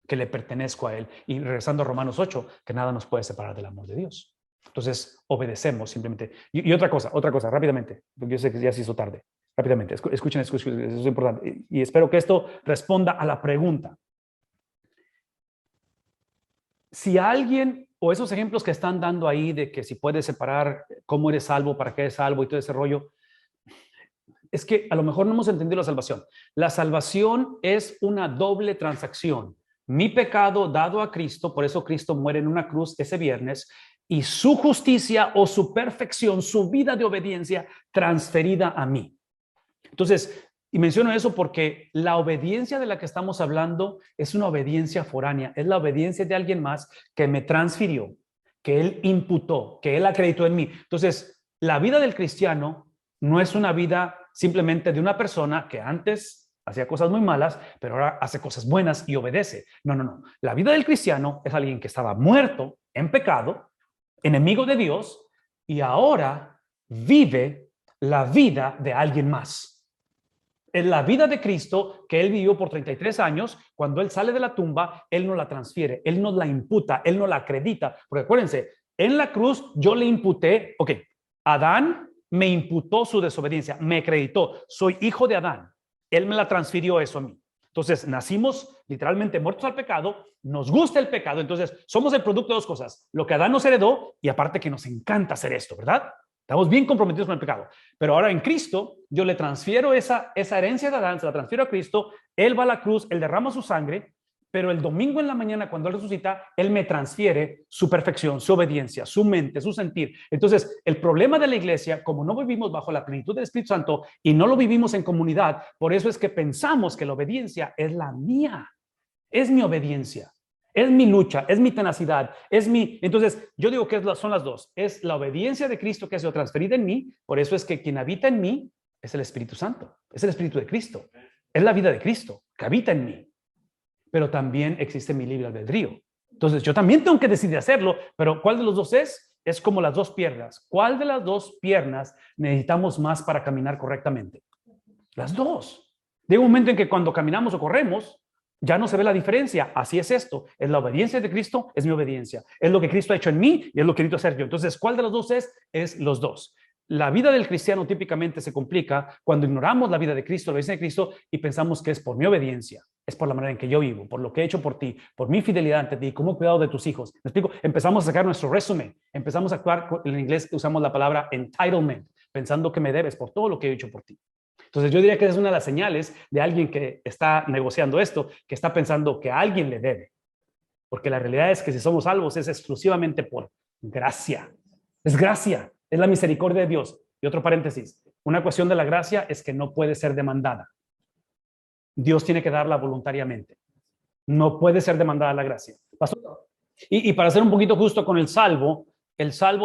que le pertenezco a Él. Y regresando a Romanos 8, que nada nos puede separar del amor de Dios. Entonces, obedecemos simplemente. Y otra cosa, rápidamente, porque yo sé que ya se hizo tarde. Rápidamente, escuchen, eso es importante. Y espero que esto responda a la pregunta. Si alguien, o esos ejemplos que están dando ahí de que si puedes separar cómo eres salvo, para qué eres salvo y todo ese rollo, es que a lo mejor no hemos entendido la salvación. La salvación es una doble transacción. Mi pecado dado a Cristo, por eso Cristo muere en una cruz ese viernes, y su justicia o su perfección, su vida de obediencia transferida a mí. Entonces, y menciono eso porque la obediencia de la que estamos hablando es una obediencia foránea, es la obediencia de alguien más que me transfirió, que él imputó, que él acreditó en mí. Entonces, la vida del cristiano no es una vida simplemente de una persona que antes hacía cosas muy malas, pero ahora hace cosas buenas y obedece. No. La vida del cristiano es alguien que estaba muerto en pecado, enemigo de Dios, y ahora vive la vida de alguien más. Es la vida de Cristo que Él vivió por 33 años. Cuando Él sale de la tumba, Él no la transfiere, Él nos la imputa, Él no la acredita. Porque acuérdense, en la cruz yo le imputé, Adán me imputó su desobediencia, me acreditó, soy hijo de Adán. Él me la transfirió eso a mí. Entonces, nacimos literalmente muertos al pecado, nos gusta el pecado, entonces somos el producto de dos cosas, lo que Adán nos heredó y aparte que nos encanta hacer esto, ¿verdad? Estamos bien comprometidos con el pecado. Pero ahora en Cristo, yo le transfiero esa herencia de Adán, se la transfiero a Cristo, Él va a la cruz, Él derrama su sangre, pero el domingo en la mañana, cuando Él resucita, Él me transfiere su perfección, su obediencia, su mente, su sentir. Entonces, el problema de la iglesia, como no vivimos bajo la plenitud del Espíritu Santo y no lo vivimos en comunidad, por eso es que pensamos que la obediencia es la mía, es mi obediencia. Es mi lucha, es mi tenacidad, es mi... Entonces, yo digo que son las dos. Es la obediencia de Cristo que ha sido transferida en mí. Por eso es que quien habita en mí es el Espíritu Santo. Es el Espíritu de Cristo. Es la vida de Cristo que habita en mí. Pero también existe mi libre albedrío. Entonces, yo también tengo que decidir hacerlo. Pero ¿cuál de los dos es? Es como las dos piernas. ¿Cuál de las dos piernas necesitamos más para caminar correctamente? Las dos. Llega un momento en que cuando caminamos o corremos, ya no se ve la diferencia. Así es esto. Es la obediencia de Cristo, es mi obediencia. Es lo que Cristo ha hecho en mí y es lo que necesito hacer yo. Entonces, ¿cuál de los dos es? Es los dos. La vida del cristiano típicamente se complica cuando ignoramos la vida de Cristo, la obediencia de Cristo, y pensamos que es por mi obediencia, es por la manera en que yo vivo, por lo que he hecho por ti, por mi fidelidad ante ti, cómo he cuidado de tus hijos. ¿Me explico? Empezamos a sacar nuestro resumen, empezamos a actuar, en inglés usamos la palabra entitlement, pensando que me debes por todo lo que he hecho por ti. Entonces yo diría que es una de las señales de alguien que está negociando esto, que está pensando que a alguien le debe. Porque la realidad es que si somos salvos es exclusivamente por gracia. Es gracia, es la misericordia de Dios. Y otro paréntesis, una cuestión de la gracia es que no puede ser demandada. Dios tiene que darla voluntariamente. No puede ser demandada la gracia. Y para ser un poquito justo con el salvo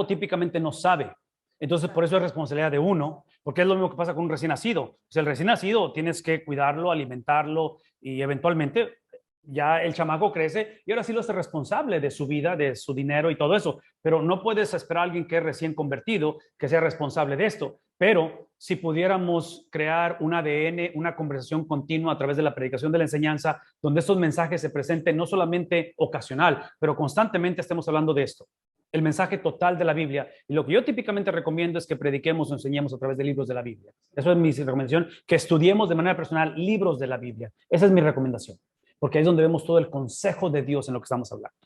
típicamente no sabe. Entonces, por eso es responsabilidad de uno, porque es lo mismo que pasa con un recién nacido. O sea, el recién nacido tienes que cuidarlo, alimentarlo y eventualmente ya el chamaco crece y ahora sí lo hace responsable de su vida, de su dinero y todo eso. Pero no puedes esperar a alguien que es recién convertido que sea responsable de esto. Pero si pudiéramos crear un ADN, una conversación continua a través de la predicación de la enseñanza, donde estos mensajes se presenten no solamente ocasional, pero constantemente estemos hablando de esto. El mensaje total de la Biblia. Y lo que yo típicamente recomiendo es que prediquemos o enseñemos a través de libros de la Biblia. Eso es mi recomendación, que estudiemos de manera personal libros de la Biblia. Esa es mi recomendación. porque ahí es donde vemos todo el consejo de Dios en lo que estamos hablando.